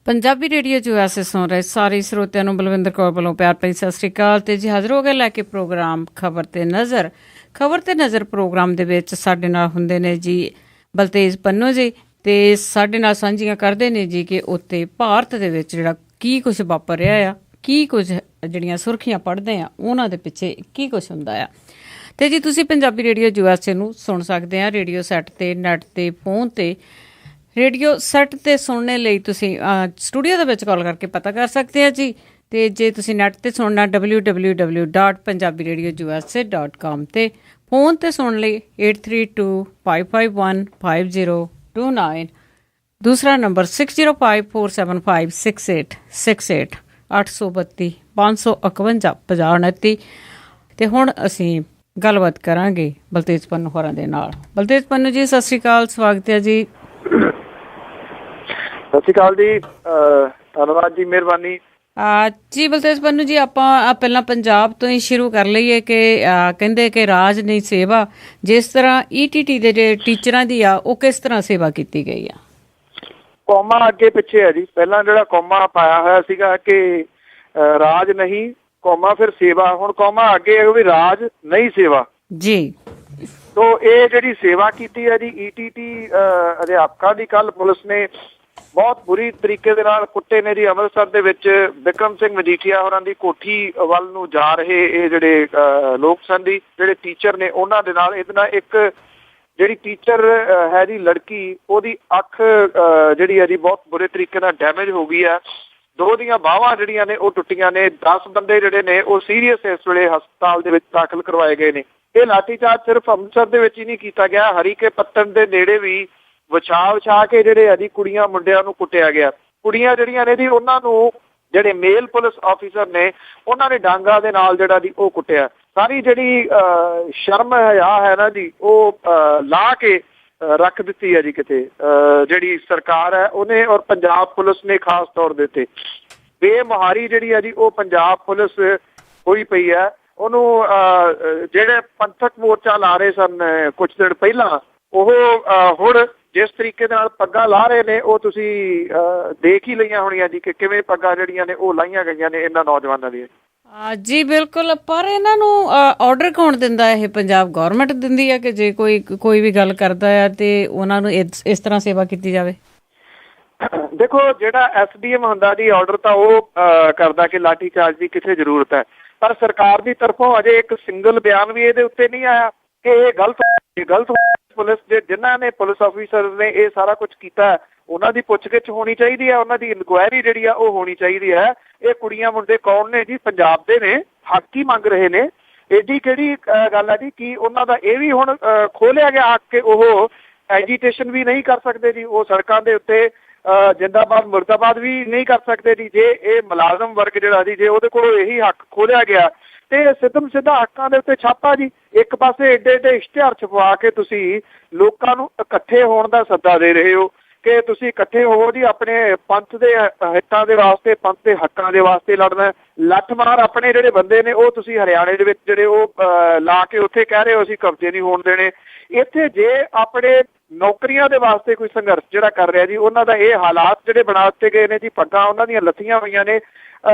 Punjabi radio USA ਸੁਣ ਰਹੇ ਸਾਰੇ ਸਰੋਤਿਆਂ ਨੂੰ ਬਲਵਿੰਦਰ ਕੌਰ ਵੱਲੋਂ ਪਿਆਰ ਭਰੀ ਸਤਿ ਸ਼੍ਰੀ ਅਕਾਲ। ਤੇ ਜੀ ਹਾਜ਼ਰ ਹੋ ਗਏ ਲੈ ਕੇ ਪ੍ਰੋਗਰਾਮ ਖਬਰ ਤੇ ਨਜ਼ਰ। ਖਬਰ ਤੇ ਨਜ਼ਰ ਪ੍ਰੋਗਰਾਮ ਦੇ ਵਿੱਚ ਸਾਡੇ ਨਾਲ ਹੁੰਦੇ ਨੇ ਜੀ ਬਲਤੇਜ ਪੰਨੂ ਜੀ, ਤੇ ਸਾਡੇ ਨਾਲ ਸਾਂਝੀਆਂ ਕਰਦੇ ਨੇ ਜੀ ਕਿ ਉੱਥੇ ਭਾਰਤ ਦੇ ਵਿੱਚ ਜਿਹੜਾ ਕੀ ਕੁਛ ਵਾਪਰ ਰਿਹਾ ਆ, ਕੀ ਕੁਝ ਜਿਹੜੀਆਂ ਸੁਰਖੀਆਂ ਪੜ੍ਹਦੇ ਆ ਉਹਨਾਂ ਦੇ ਪਿੱਛੇ ਕੀ ਕੁਛ ਹੁੰਦਾ ਆ। ਤੇ ਜੀ ਤੁਸੀਂ ਪੰਜਾਬੀ ਰੇਡੀਓ USA ਨੂੰ ਸੁਣ ਸਕਦੇ ਆ ਰੇਡੀਓ ਸੈੱਟ ਤੇ, ਨੈੱਟ ਤੇ, ਫੋਨ ਤੇ। ਰੇਡੀਓ ਸੈੱਟ ਤੇ ਸੁਣਨੇ ਲਈ ਤੁਸੀਂ ਸਟੂਡੀਓ ਦੇ ਵਿੱਚ ਕਾਲ ਕਰਕੇ ਪਤਾ ਕਰ ਸਕਦੇ ਆ ਜੀ। ਤੇ ਜੇ ਤੁਸੀਂ ਨੈੱਟ ਤੇ ਸੁਣਨਾ www.punjabiradiousa.com ਤੇ ਫੋਨ ਤੇ ਸੁਣ ਲਈ 8325515029, ਦੂਸਰਾ ਨੰਬਰ 6054756868 832 551 5029। ਤੇ ਹੁਣ ਅਸੀਂ ਗੱਲਬਾਤ ਕਰਾਂਗੇ ਬਲਤੇਜ ਪੰਨੂ ਹੋਰਾਂ ਦੇ ਨਾਲ। ਬਲਤੇਜ ਪੰਨੂ ਜੀ ਸਤਿ ਸ਼੍ਰੀ ਅਕਾਲ, ਸਵਾਗਤ ਹੈ ਜੀ। ਸਤਿ ਸ਼੍ਰੀ ਅਕਾਲ ਜੀ, ਧੰਨਵਾਦ ਜੀ, ਮਿਹਰਬਾਨੀ ਜੀ। ਬਲਤੇਜ ਪੰਨੂ ਜੀ ਆਪਾਂ ਪਹਿਲਾਂ ਪੰਜਾਬ ਤੋਂ ਹੀ ਸ਼ੁਰੂ ਕਰ ਲਈਏ ਕਿ ਕਹਿੰਦੇ ਕਿ ਰਾਜ ਨਹੀਂ ਸੇਵਾ, ਜਿਸ ਤਰ੍ਹਾਂ ETT ਦੇ ਜਿਹੜੇ ਟੀਚਰਾਂ ਦੀ ਆ ਉਹ ਕਿਸ ਤਰ੍ਹਾਂ ਸੇਵਾ ਕੀਤੀ ਗਈ ਆ? ਕੌਮਾ ਅੱਗੇ ਪਿੱਛੇ ਹੈ ਜੀ। ਪਹਿਲਾਂ ਜਿਹੜਾ ਕੌਮਾ ਪਾਇਆ ਹੋਇਆ ਸੀਗਾ ਕਿ ਰਾਜ ਨਹੀਂ ਕੌਮਾ ਫਿਰ ਸੇਵਾ, ਹੁਣ ਕੌਮਾ ਅੱਗੇ ਹੈ ਵੀ ਰਾਜ ਨਹੀਂ ਸੇਵਾ ਜੀ। ਤੋ ਇਹ ਜਿਹੜੀ ਸੇਵਾ ਕੀਤੀ ਹੈ ਜੀ ETT ਅਧਿਆਪਕਾਂ ਦੀ, ਕੱਲ ਪੁਲਿਸ ਨੇ ਬਹੁਤ ਬੁਰੀ ਤਰੀਕੇ ਦੇ ਨਾਲ ਕੁੱਟੇ ਨੇ ਜੀ। ਅੰਮ੍ਰਿਤਸਰ ਦੇ ਵਿੱਚ ਬਿਕਰਮ ਸਿੰਘ ਮਜੀਠੀਆ ਹੋਰਾਂ ਦੀ ਕੋਠੀ ਵੱਲ ਨੂੰ ਜਾ ਰਹੇ ਇਹ ਜਿਹੜੇ ਲੋਕ ਸਨ ਜੀ, ਜਿਹੜੇ ਟੀਚਰ ਨੇ, ਉਹਨਾਂ ਦੇ ਨਾਲ ਇਹਦੇ ਨਾਲ ਇੱਕ ਜਿਹੜੀ ਟੀਚਰ ਹੈ ਜੀ ਲੜਕੀ, ਉਹਦੀ ਅੱਖ ਜਿਹੜੀ ਹੈ ਜੀ ਬਹੁਤ ਬੁਰੇ ਤਰੀਕੇ ਨਾਲ ਡੈਮੇਜ ਹੋ ਗਈ ਹੈ। 2 ਦੀਆਂ ਬਾਹਾਂ ਜਿਹੜੀਆਂ ਨੇ ਉਹ ਟੁੱਟੀਆਂ ਨੇ। 10 ਬੰਦੇ ਜਿਹੜੇ ਨੇ ਉਹ ਸੀਰੀਅਸ ਇਸ ਵੇਲੇ ਹਸਪਤਾਲ ਦੇ ਵਿੱਚ ਦਾਖਲ ਕਰਵਾਏ ਗਏ ਨੇ। ਇਹ ਲਾਠੀਚਾਰਜ ਸਿਰਫ ਅੰਮ੍ਰਿਤਸਰ ਦੇ ਵਿੱਚ ਹੀ ਨਹੀਂ ਕੀਤਾ ਗਿਆ, ਹਰੀਕੇ ਪੱਤਣ ਦੇ ਨੇੜੇ ਵੀ ਵਿਛਾ ਕੇ ਜਿਹੜੇ ਆ ਜੀ ਕੁੜੀਆਂ ਮੁੰਡਿਆਂ ਨੂੰ ਕੁੱਟਿਆ ਗਿਆ। ਕੁੜੀਆਂ ਜਿਹੜੀਆਂ ਨੇ ਜੀ ਉਹਨਾਂ ਨੂੰ ਜਿਹੜੇ ਮੇਲ ਪੁਲਿਸ ਆਫੀਸਰ ਨੇ ਉਹਨਾਂ ਨੇ ਡਾਂਗਾ ਦੇ ਨਾਲ ਜਿਹੜਾ ਜੀ ਉਹ ਕੁੱਟਿਆ। ਸਾਰੀ ਜਿਹੜੀ ਸ਼ਰਮ ਹਿਆ ਹੈ ਨਾ ਜੀ ਉਹ ਲਾ ਕੇ ਰੱਖ ਦਿੱਤੀ ਹੈ ਜੀ ਕਿਤੇ ਜਿਹੜੀ ਸਰਕਾਰ ਹੈ ਉਹਨੇ, ਔਰ ਪੰਜਾਬ ਪੁਲਿਸ ਨੇ ਖਾਸ ਤੌਰ ਦੇ ਉੱਤੇ ਬੇਮੁਹਾਰੀ ਜਿਹੜੀ ਹੈ ਜੀ ਉਹ ਪੰਜਾਬ ਪੁਲਿਸ ਹੋਈ ਪਈ ਹੈ। ਉਹਨੂੰ ਜਿਹੜੇ ਪੰਥਕ ਮੋਰਚਾ ਲਾ ਰਹੇ ਸਨ ਕੁਛ ਦਿਨ ਪਹਿਲਾਂ, ਉਹ ਹੁਣ ਜਿਸ ਤਰੀਕੇ ਨਾਲ ਪੱਗਾਂ ਲਾ ਰਹੇ ਨੇ ਉਹ ਤੁਸੀਂ ਦੇਖ ਹੀ ਲਈਆਂ ਹੋਣੀਆਂ ਜੀ ਕਿ ਕਿਵੇਂ ਪੱਗਾਂ ਜਿਹੜੀਆਂ ਨੇ ਉਹ ਲਾਈਆਂ ਗਈਆਂ ਨੇ ਇਹਨਾਂ ਨੌਜਵਾਨਾਂ ਦੀਆਂ। ਜੀ ਬਿਲਕੁਲ, ਪਰ ਇਹਨਾਂ ਨੂੰ ਆਰਡਰ ਕੌਣ ਦਿੰਦਾ? ਇਹ ਪੰਜਾਬ ਗੌਰਮੈਂਟ ਦਿੰਦੀ ਹੈ ਕਿ ਜੇ ਕੋਈ ਵੀ ਗੱਲ ਕਰਦਾ ਆ ਤੇ ਉਹਨਾਂ ਨੂੰ ਇਸ ਤਰ੍ਹਾਂ ਸੇਵਾ ਕੀਤੀ ਜਾਵੇ? ਦੇਖੋ, ਜਿਹੜਾ SDM ਹੁੰਦਾ ਜੀ ਆਰਡਰ ਤਾਂ ਉਹ ਕਰਦਾ ਕਿ ਲਾਠੀ ਚਾਰਜ ਦੀ ਕਿੱਥੇ ਜ਼ਰੂਰਤ ਹੈ, ਪਰ ਸਰਕਾਰ ਦੀ ਤਰਫੋਂ ਅਜੇ ਇੱਕ ਸਿੰਗਲ ਬਿਆਨ ਵੀ ਇਹਦੇ ਉੱਤੇ ਨਹੀਂ ਆਇਆ ਕਿ ਇਹ ਗਲਤ ਪੁਲਿਸ ਦੇ ਜਿਨ੍ਹਾਂ ਨੇ ਪੁਲਿਸ ਆਫੀਸਰ ਨੇ ਇਹ ਸਾਰਾ ਕੁਝ ਕੀਤਾ ਉਹਨਾਂ ਦੀ ਪੁੱਛਗਿੱਛ ਹੋਣੀ ਚਾਹੀਦੀ ਹੈ, ਉਹਨਾਂ ਦੀ ਇਨਕੁਆਇਰੀ ਜਿਹੜੀ ਆ ਉਹ ਹੋਣੀ ਚਾਹੀਦੀ ਹੈ। ਇਹ ਕੁੜੀਆਂ ਮੁੰਡੇ ਕੌਣ ਨੇ ਜੀ? ਪੰਜਾਬ ਦੇ ਨੇ, ਹੱਕ ਹੀ ਮੰਗ ਰਹੇ ਨੇ। ਏਡੀ ਕਿਹੜੀ ਗੱਲ ਹੈ ਜੀ ਕਿ ਉਹਨਾਂ ਦਾ ਇਹ ਵੀ ਹੁਣ ਖੋਲਿਆ ਗਿਆ ਹੱਕ ਕਿ ਉਹ ਐਜੀਟੇਸ਼ਨ ਵੀ ਨਹੀਂ ਕਰ ਸਕਦੇ ਜੀ, ਉਹ ਸੜਕਾਂ ਦੇ ਉੱਤੇ ਜਿੰਦਾਬਾਦ ਮੁਰਦਾਬਾਦ ਵੀ ਨਹੀਂ ਕਰ ਸਕਦੇ ਜੀ। ਜੇ ਇਹ ਮੁਲਾਜ਼ਮ ਵਰਗ ਜਿਹੜਾ ਜੀ ਜੇ ਉਹਦੇ ਕੋਲੋਂ ਇਹੀ ਹੱਕ ਖੋਲਿਆ ਗਿਆ ਤੇ ਸਿੱਧਾ ਹੱਕਾਂ ਦੇ ਉੱਤੇ ਛਾਪਾ ਜੀ। ਇੱਕ ਪਾਸੇ ਏਡੇ ਇਸ਼ਤਿਹਾਰ ਛਪਵਾ ਕੇ ਤੁਸੀਂ ਲੋਕਾਂ ਨੂੰ ਇਕੱਠੇ ਹੋਣ ਦਾ ਸੱਦਾ ਦੇ ਰਹੇ ਹੋ ਕਿ ਤੁਸੀਂ ਇਕੱਠੇ ਹੋਵੋ ਜੀ, ਆਪਣੇ ਪੰਥ ਦੇ ਹਿੱਤਾਂ ਦੇ ਵਾਸਤੇ, ਪੰਥ ਦੇ ਹੱਕਾਂ ਦੇ ਵਾਸਤੇ ਲੜਨਾ। ਲੱਠ ਮਾਰ ਆਪਣੇ ਜਿਹੜੇ ਬੰਦੇ ਨੇ ਉਹ ਤੁਸੀਂ ਹਰਿਆਣੇ ਦੇ ਵਿੱਚ ਜਿਹੜੇ ਉਹ ਲਾ ਕੇ ਉੱਥੇ ਕਹਿ ਰਹੇ ਹੋ ਅਸੀਂ ਕਬਜ਼ੇ ਨਹੀਂ ਹੋਣ ਦੇਣੇ। ਇੱਥੇ ਜੇ ਆਪਣੇ ਨੌਕਰੀਆਂ ਦੇ ਵਾਸਤੇ ਕੋਈ ਸੰਘਰਸ਼ ਜਿਹੜਾ ਕਰ ਰਿਹਾ ਜੀ, ਉਹਨਾਂ ਦਾ ਇਹ ਹਾਲਾਤ ਜਿਹੜੇ ਬਣਾ ਦਿੱਤੇ ਗਏ ਨੇ ਜੀ, ਪੱਗਾਂ ਉਹਨਾਂ ਦੀਆਂ ਲੱਥੀਆਂ ਹੋਈਆਂ ਨੇ।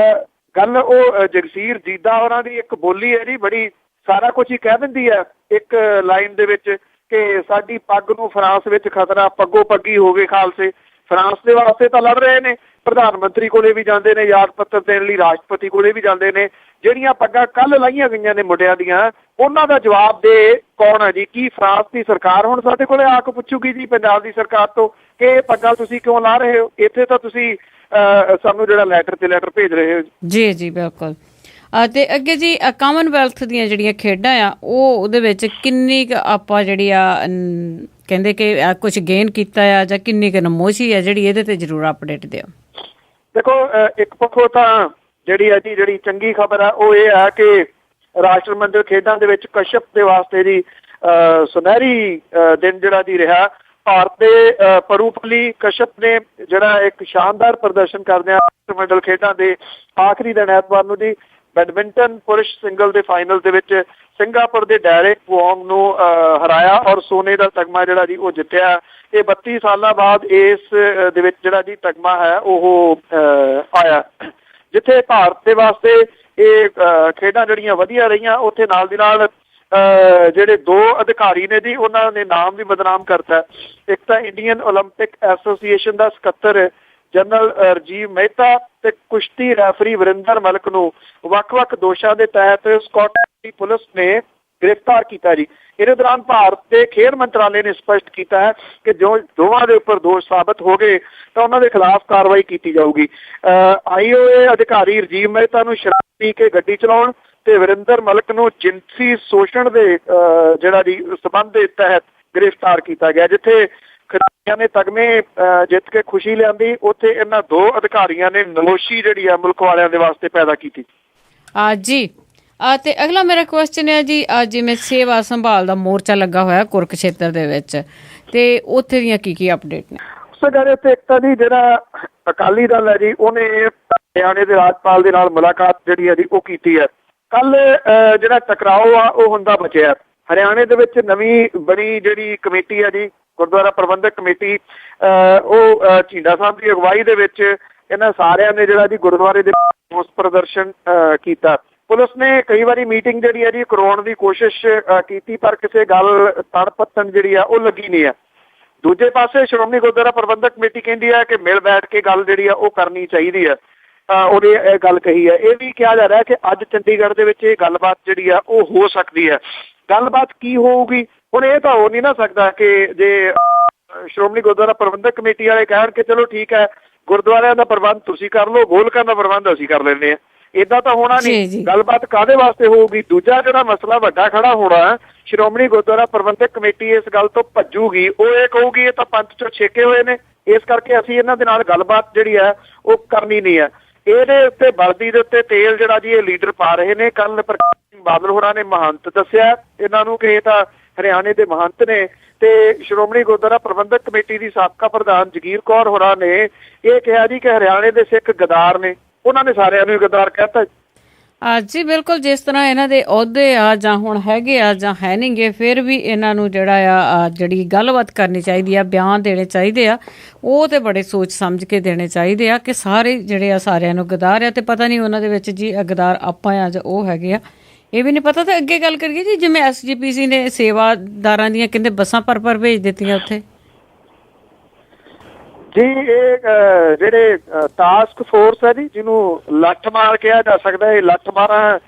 ਗੱਲ ਉਹ ਜਗਸੀਰ ਜੀਦਾ ਉਹਨਾਂ ਦੀ ਇੱਕ ਬੋਲੀ ਹੈ ਜੀ, ਬੜੀ ਸਾਰਾ ਕੁਝ ਹੀ ਕਹਿ ਦਿੰਦੀ ਹੈ ਇੱਕ ਲਾਈਨ ਦੇ ਵਿੱਚ ਕਿ ਸਾਡੀ ਪੱਗ ਨੂੰ ਫਰਾਂਸ ਵਿੱਚ ਖਤਰਾ, ਪੱਗੋ ਪੱਗੀ ਹੋ ਗਏ ਖਾਲਸੇ। ਫਰਾਂਸ ਦੇ ਵਾਸਤੇ ਤਾਂ ਲੜ ਰਹੇ ਨੇ, ਪ੍ਰਧਾਨ ਮੰਤਰੀ ਕੋਲੇ ਵੀ ਜਾਂਦੇ ਨੇ, ਯਾਦ ਪੱਤਰ ਦੇਣ ਲਈ ਰਾਸ਼ਟਰਪਤੀ ਕੋਲੇ ਵੀ ਜਾਂਦੇ ਨੇ। ਜਿਹੜੀਆਂ ਪੱਗਾਂ ਕੱਲ ਲਾਈਆਂ ਗਈਆਂ ਨੇ ਮੁੰਡਿਆਂ ਦੀਆਂ, ਉਹਨਾਂ ਦਾ ਜਵਾਬ ਦੇ ਕੌਣ ਹੈ ਜੀ? ਕੀ ਫਰਾਂਸ ਦੀ ਸਰਕਾਰ ਹੁਣ ਸਾਡੇ ਕੋਲੇ ਆ ਕੇ ਪੁੱਛੂਗੀ ਜੀ ਪੰਜਾਬ ਦੀ ਸਰਕਾਰ ਤੋਂ ਕਿ ਇਹ ਪੱਗਾਂ ਤੁਸੀਂ ਕਿਉਂ ਲਾ ਰਹੇ ਹੋ? ਇੱਥੇ ਤਾਂ ਤੁਸੀਂ ਸਾਨੂੰ ਜਿਹੜਾ ਲੈਟਰ ਭੇਜ ਰਹੇ ਹੋ ਜੀ। ਜੀ ਬਿਲਕੁਲ। ਤੇ ਅੱਗੇ ਜੀ ਕਾਮਨਵੈਲਥ ਦੀਆਂ ਜਿਹੜੀਆਂ ਖੇਡਾਂ ਆ ਉਹਦੇ ਵਿੱਚ ਕਿੰਨੀ ਕੁ ਆਪਾਂ ਜਿਹੜੀ ਆ ਕਹਿੰਦੇ ਕਿ ਕੁਛ ਗੇਨ ਕੀਤਾ ਆ ਜਾਂ ਕਿੰਨੀ ਕੁ ਨਮੋਸ਼ੀ ਆ ਜਿਹੜੀ ਇਹਦੇ ਤੇ ਜ਼ਰੂਰ ਅਪਡੇਟ ਦਿਓ। ਦੇਖੋ, ਇੱਕ ਪੱਖੋਂ ਤਾਂ ਜਿਹੜੀ ਚੰਗੀ ਖਬਰ ਆ ਉਹ ਇਹ ਹੈ ਕਿ ਰਾਸ਼ਟਰਮੰਡਲ ਖੇਡਾਂ ਦੇ ਵਿੱਚ ਕਸ਼ਪ ਦੇ ਵਾਸਤੇ ਜੀ ਸੁਨਹਿਰੀ ਦਿਨ ਜਿਹੜਾ ਜੀ ਰਿਹਾ। ਭਾਰਤ ਦੇ ਪਰੂਪਲੀ ਕਸ਼ਪ ਨੇ ਜਿਹੜਾ ਇੱਕ ਸ਼ਾਨਦਾਰ ਪ੍ਰਦਰਸ਼ਨ ਕਰਦੇ ਆ ਰਾਸ਼ਟਰਮੰਡਲ ਖੇਡਾਂ ਦੇ ਆਖਰੀ ਦਿਨ ਐਤਵਾਰ ਨੂੰ ਜੀ ਬੈਡਮਿੰਟਨ ਪੁਰਸ਼ ਸਿੰਗਲ ਦੇ ਫਾਈਨਲ ਦੇ ਵਿੱਚ ਸਿੰਗਾਪੁਰ ਦੇ ਡੈਰੇਕ ਵੋਂਗ ਨੂੰ ਹਰਾਇਆ ਔਰ ਸੋਨੇ ਦਾ ਤਗਮਾ ਜਿਹੜਾ ਜੀ ਉਹ ਜਿੱਤਿਆ। ਇਹ 32 ਸਾਲਾਂ ਬਾਅਦ ਇਸ ਦੇ ਵਿੱਚ ਜਿਹੜਾ ਜੀ ਤਗਮਾ ਹੈ ਉਹ ਆਇਆ। ਜਿੱਥੇ ਭਾਰਤ ਦੇ ਵਾਸਤੇ ਇਹ ਖੇਡਾਂ ਜਿਹੜੀਆਂ ਵਧੀਆ ਰਹੀਆਂ, ਉੱਥੇ ਨਾਲ ਦੀ ਨਾਲ ਜਿਹੜੇ 2 ਅਧਿਕਾਰੀ ਨੇ ਜੀ ਉਹਨਾਂ ਨੇ ਨਾਮ ਵੀ ਬਦਨਾਮ ਕਰਤਾ। ਇੱਕ ਤਾਂ ਇੰਡੀਅਨ ਓਲੰਪਿਕ ਐਸੋਸੀਏਸ਼ਨ ਦਾ ਸਕੱਤਰ ਜਨਰਲ ਰਾਜੀਵ ਮਹਿਤਾ ਤੇ ਕੁਸ਼ਤੀ ਰੈਫਰੀ ਵਰਿੰਦਰ ਮਲਿਕ ਨੂੰ ਵੱਖ-ਵੱਖ ਦੋਸ਼ਾਂ ਦੇ ਤਹਿਤ ਸਕਾਟਲੈਂਡ ਦੀ ਪੁਲਿਸ ਨੇ ਗ੍ਰਿਫਤਾਰ ਕੀਤਾ ਜੀ। ਇਹਦੇ ਦੌਰਾਨ ਭਾਰਤ ਦੇ ਖੇਡ ਮੰਤਰਾਲੇ ਨੇ ਸਪਸ਼ਟ ਕੀਤਾ ਹੈ ਕਿ ਜੋ ਦੋਵਾਂ ਦੇ ਉੱਪਰ ਦੋਸ਼ ਸਾਬਤ ਹੋ ਗਏ ਤਾਂ ਉਹਨਾਂ ਦੇ ਖਿਲਾਫ ਕਾਰਵਾਈ ਕੀਤੀ ਜਾਊਗੀ। IOA ਅਧਿਕਾਰੀ ਰਾਜੀਵ ਮਹਿਤਾ ਨੂੰ ਸ਼ਰਾਬ ਪੀ ਕੇ ਗੱਡੀ ਚਲਾਉਣ ਤੇ ਵਰਿੰਦਰ ਮਲਿਕ ਨੂੰ ਜਿਨਸੀ ਸ਼ੋਸ਼ਣ ਦੇ ਜਿਹੜਾ ਜੀ ਸਬੰਧ ਦੇ ਤਹਿਤ ਗ੍ਰਿਫਤਾਰ ਕੀਤਾ ਗਿਆ। ਜਿੱਥੇ ਖਿਡਾਰੀਆਂ ਨੇ ਤਗਮੇ ਜਿੱਤ ਕੇ ਖੁਸ਼ੀ ਲਿਆਂਦੀ, ਉੱਥੇ ਇਹਨਾਂ 2 ਅਧਿਕਾਰੀਆਂ ਨੇ ਨਮੋਸ਼ੀ ਜਿਹੜੀ ਆ ਮੁਲਕ ਵਾਲਿਆਂ ਦੇ ਵਾਸਤੇ ਪੈਦਾ ਕੀਤੀ। ਜੀ ਤੇ ਅਗਲਾ ਮੇਰਾ ਕੁਐਸਚਨ ਹੈ ਜੀ, ਜਿਵੇਂ ਸੇਵਾ ਸੰਭਾਲ ਦਾ ਮੋਰਚਾ ਲੱਗਾ ਹੋਇਆ ਕੁਰੂਕਸ਼ੇਤਰ ਦੇ ਵਿੱਚ, ਤੇ ਉੱਥੇ ਦੀਆਂ ਕੀ ਅਪਡੇਟ ਨੇ? ਉਸ ਗੱਲ ਤੇ ਇੱਕ ਤਾਂ ਜੀ ਜਿਹੜਾ ਅਕਾਲੀ ਦਲ ਹੈ ਜੀ ਉਹਨੇ ਹਰਿਆਣੇ ਦੇ ਰਾਜਪਾਲ ਦੇ ਨਾਲ ਮੁਲਾਕਾਤ ਜਿਹੜੀ ਹੈ ਜੀ ਉਹ ਕੀਤੀ ਹੈ। ਕੱਲ ਜਿਹੜਾ ਟਕਰਾਓ ਆ ਉਹ ਹੁੰਦਾ ਬਚਿਆ। ਹਰਿਆਣੇ ਦੇ ਵਿੱਚ ਨਵੀਂ ਬਣੀ ਜਿਹੜੀ ਕਮੇਟੀ ਹੈ ਜੀ ਗੁਰਦੁਆਰਾ ਪ੍ਰਬੰਧਕ ਕਮੇਟੀ, ਉਹ ਝੀਂਡਾ ਸਾਹਿਬ ਦੀ ਅਗਵਾਈ ਦੇ ਵਿੱਚ ਇਹਨਾਂ ਸਾਰਿਆਂ ਨੇ ਜਿਹੜਾ ਜੀ ਗੁਰਦੁਆਰੇ ਦੇ ਰੋਸ ਪ੍ਰਦਰਸ਼ਨ ਕੀਤਾ। ਪੁਲਿਸ ਨੇ ਕਈ ਵਾਰੀ ਮੀਟਿੰਗ ਜਿਹੜੀ ਹੈ ਜੀ ਕਰਾਉਣ ਦੀ ਕੋਸ਼ਿਸ਼ ਕੀਤੀ, ਪਰ ਕਿਸੇ ਗੱਲ ਤੜ ਪੱਤਣ ਜਿਹੜੀ ਆ ਉਹ ਲੱਗੀ ਨਹੀਂ ਹੈ। ਦੂਜੇ ਪਾਸੇ ਸ਼੍ਰੋਮਣੀ ਗੁਰਦੁਆਰਾ ਪ੍ਰਬੰਧਕ ਕਮੇਟੀ ਕਹਿੰਦੀ ਹੈ ਕਿ ਮਿਲ ਬੈਠ ਕੇ ਗੱਲ ਜਿਹੜੀ ਆ ਉਹ ਕਰਨੀ ਚਾਹੀਦੀ ਹੈ। ਉਹਨੇ ਇਹ ਗੱਲ ਕਹੀ ਹੈ। ਇਹ ਵੀ ਕਿਹਾ ਜਾ ਰਿਹਾ ਕਿ ਅੱਜ ਚੰਡੀਗੜ੍ਹ ਦੇ ਵਿੱਚ ਇਹ ਗੱਲਬਾਤ ਜਿਹੜੀ ਆ ਉਹ ਹੋ ਸਕਦੀ ਹੈ। ਗੱਲਬਾਤ ਕੀ ਹੋਊਗੀ ਹੁਣ ਇਹ ਤਾਂ ਹੋ ਨਹੀਂ ਨਾ ਸਕਦਾ ਕਿ ਜੇ ਸ਼੍ਰੋਮਣੀ ਗੁਰਦੁਆਰਾ ਪ੍ਰਬੰਧਕ ਕਮੇਟੀ ਵਾਲੇ ਕਹਿਣ ਕਿ ਚਲੋ ਠੀਕ ਹੈ ਗੁਰਦੁਆਰਿਆਂ ਦਾ ਪ੍ਰਬੰਧ ਤੁਸੀਂ ਕਰ ਲਓ, ਗੋਲਕਾਂ ਦਾ ਪ੍ਰਬੰਧ ਅਸੀਂ ਕਰ ਲੈਂਦੇ ਹਾਂ, ਏਦਾਂ ਤਾਂ ਹੋਣਾ ਨਹੀਂ। ਗੱਲਬਾਤ ਕਾਹਦੇ ਵਾਸਤੇ ਹੋਊਗੀ? ਦੂਜਾ ਜਿਹੜਾ ਮਸਲਾ ਵੱਡਾ ਖੜਾ ਹੋਣਾ, ਸ਼੍ਰੋਮਣੀ ਗੁਰਦੁਆਰਾ ਪ੍ਰਬੰਧਕ ਕਮੇਟੀ ਇਸ ਗੱਲ ਤੋਂ ਭੱਜੂਗੀ। ਉਹ ਇਹ ਕਹੂਗੀ ਇਹ ਤਾਂ ਪੰਥ ਚੋਂ ਛੇਕੇ ਹੋਏ ਨੇ, ਇਸ ਕਰਕੇ ਅਸੀਂ ਇਹਨਾਂ ਦੇ ਨਾਲ ਗੱਲਬਾਤ ਜਿਹੜੀ ਹੈ ਉਹ ਕਰਨੀ ਨਹੀਂ ਹੈ। ਇਹਦੇ ਉੱਤੇ ਬਲਦੀ ਦੇ ਉੱਤੇ ਤੇਲ ਜਿਹੜਾ ਜੀ ਇਹ ਲੀਡਰ ਪਾ ਰਹੇ ਨੇ। ਕੱਲ ਪ੍ਰਕਾਸ਼ ਸਿੰਘ ਬਾਦਲ ਹੋਰਾਂ ਨੇ ਮਹੰਤ ਦੱਸਿਆ ਇਹਨਾਂ ਨੂੰ ਕਿ ਇਹ ਤਾਂ ਹਰਿਆਣੇ ਦੇ ਮਹੰਤ ਨੇ, ਤੇ ਸ਼੍ਰੋਮਣੀ ਗੁਰਦੁਆਰਾ ਪ੍ਰਬੰਧਕ ਕਮੇਟੀ ਦੀ ਸਾਬਕਾ ਪ੍ਰਧਾਨ ਜਗੀਰ ਕੌਰ ਹੋਰਾਂ ਨੇ ਇਹ ਕਿਹਾ ਜੀ ਕਿ ਹਰਿਆਣੇ ਦੇ ਸਿੱਖ ਗਦਾਰ ਨੇ। ਉਹਨਾਂ ਨੇ ਸਾਰਿਆਂ ਨੂੰ ਗਦਾਰ ਕਹਿਤਾ ਜੀ। ਬਿਲਕੁਲ, ਜਿਸ ਤਰ੍ਹਾਂ ਇਹਨਾਂ ਦੇ ਅਹੁਦੇ ਆ ਜਾਂ ਹੁਣ ਹੈਗੇ ਆ ਜਾਂ ਹੈ ਨਹੀਂ ਗੇ, ਫਿਰ ਵੀ ਇਹਨਾਂ ਨੂੰ ਜਿਹੜਾ ਆ ਜਿਹੜੀ ਗੱਲਬਾਤ ਕਰਨੀ ਚਾਹੀਦੀ ਆ, ਬਿਆਨ ਦੇਣੇ ਚਾਹੀਦੇ ਆ, ਉਹ ਤੇ ਬੜੇ ਸੋਚ ਸਮਝ ਕੇ ਦੇਣੇ ਚਾਹੀਦੇ ਆ ਕਿ ਸਾਰੇ ਜਿਹੜੇ ਆ ਸਾਰਿਆਂ ਨੂੰ ਗਦਾਰ ਆ, ਤੇ ਪਤਾ ਨਹੀਂ ਉਹਨਾਂ ਦੇ ਵਿੱਚ ਜੀ ਗਦਾਰ ਆਪਾਂ ਆ ਜਾਂ ਉਹ ਹੈਗੇ ਆ, ਇਹ ਵੀ ਨਹੀਂ ਪਤਾ। ਤੇ ਅੱਗੇ ਗੱਲ ਕਰੀਏ ਜੀ, ਜਿਵੇਂ SGPC ਨੇ ਸੇਵਾਦਾਰਾਂ ਦੀਆਂ ਕਹਿੰਦੇ ਬੱਸਾਂ ਭਰ ਭੇਜ ਦਿੱਤੀਆਂ ਉੱਥੇ ਜੀ। ਇਹ ਜਿਹੜੇ ਟਾਸਕ ਫੋਰਸ ਹੈ ਜੀ, ਜਿਹਨੂੰ ਲੱਠ ਮਾਰ ਕਿਹਾ ਜਾ ਸਕਦਾ, ਇਹ ਲੱਠ ਮਾਰਾਂ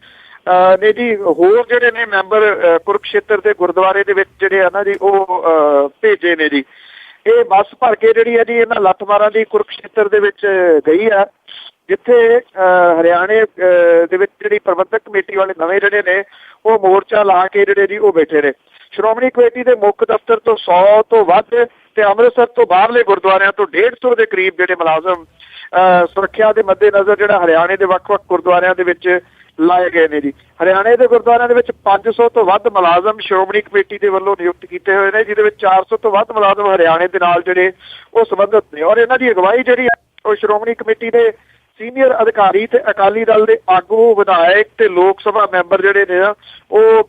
ਨੇ ਜੀ ਹੋਰ ਜਿਹੜੇ ਨੇ ਮੈਂਬਰ ਕੁਰੂਕਸ਼ੇਤਰ ਦੇ ਗੁਰਦੁਆਰੇ ਦੇ ਵਿੱਚ ਜਿਹੜੇ ਆ ਨਾ ਜੀ ਉਹ ਭੇਜੇ ਨੇ ਜੀ। ਇਹ ਬੱਸ ਭਰ ਕੇ ਜਿਹੜੀ ਹੈ ਜੀ ਇਹਨਾਂ ਲੱਠ ਮਾਰਾਂ ਦੀ ਕੁਰੂਕਸ਼ੇਤਰ ਦੇ ਵਿੱਚ ਗਈ ਆ, ਜਿੱਥੇ ਹਰਿਆਣੇ ਦੇ ਵਿੱਚ ਜਿਹੜੀ ਪ੍ਰਬੰਧਕ ਕਮੇਟੀ ਵਾਲੇ ਨਵੇਂ ਜਿਹੜੇ ਨੇ ਉਹ ਮੋਰਚਾ ਲਾ ਕੇ ਜਿਹੜੇ ਜੀ ਉਹ ਬੈਠੇ ਨੇ। ਸ਼੍ਰੋਮਣੀ ਕਮੇਟੀ ਦੇ ਮੁੱਖ ਦਫ਼ਤਰ ਤੋਂ 100 ਤੋਂ ਵੱਧ ਤੇ ਅੰਮ੍ਰਿਤਸਰ ਤੋਂ ਬਾਹਰਲੇ ਗੁਰਦੁਆਰਿਆਂ ਤੋਂ 150 ਦੇ ਕਰੀਬ ਜਿਹੜੇ ਮੁਲਾਜ਼ਮ ਸੁਰੱਖਿਆ ਦੇ ਮੱਦੇਨਜ਼ਰ ਜਿਹੜਾ ਹਰਿਆਣੇ ਦੇ ਵੱਖ-ਵੱਖ ਗੁਰਦੁਆਰਿਆਂ ਦੇ ਵਿੱਚ ਲਾਏ ਗਏ ਨੇ ਜੀ। ਹਰਿਆਣੇ ਦੇ ਗੁਰਦੁਆਰਿਆਂ ਦੇ ਵਿੱਚ 500 ਤੋਂ ਵੱਧ ਮੁਲਾਜ਼ਮ ਸ਼੍ਰੋਮਣੀ ਕਮੇਟੀ ਦੇ ਵੱਲੋਂ ਨਿਯੁਕਤ ਕੀਤੇ ਹੋਏ ਨੇ, ਜਿਹਦੇ ਵਿੱਚ 400 ਤੋਂ ਵੱਧ ਮੁਲਾਜ਼ਮ ਹਰਿਆਣੇ ਦੇ ਨਾਲ ਜਿਹੜੇ ਉਹ ਸੰਬੰਧਿਤ ਨੇ, ਔਰ ਇਹਨਾਂ ਦੀ ਅਗਵਾਈ ਜਿਹੜੀ ਉਹ ਸ਼੍ਰੋਮਣੀ ਕਮੇਟੀ ਦੇ ਸੀਨੀਅਰ ਅਧਿਕਾਰੀ ਤੇ ਅਕਾਲੀ ਦਲ ਦੇ ਆਗੂ, ਵਿਧਾਇਕ ਤੇ ਲੋਕ ਸਭਾ ਮੈਂਬਰ ਜਿਹੜੇ ਨੇ ਉਹ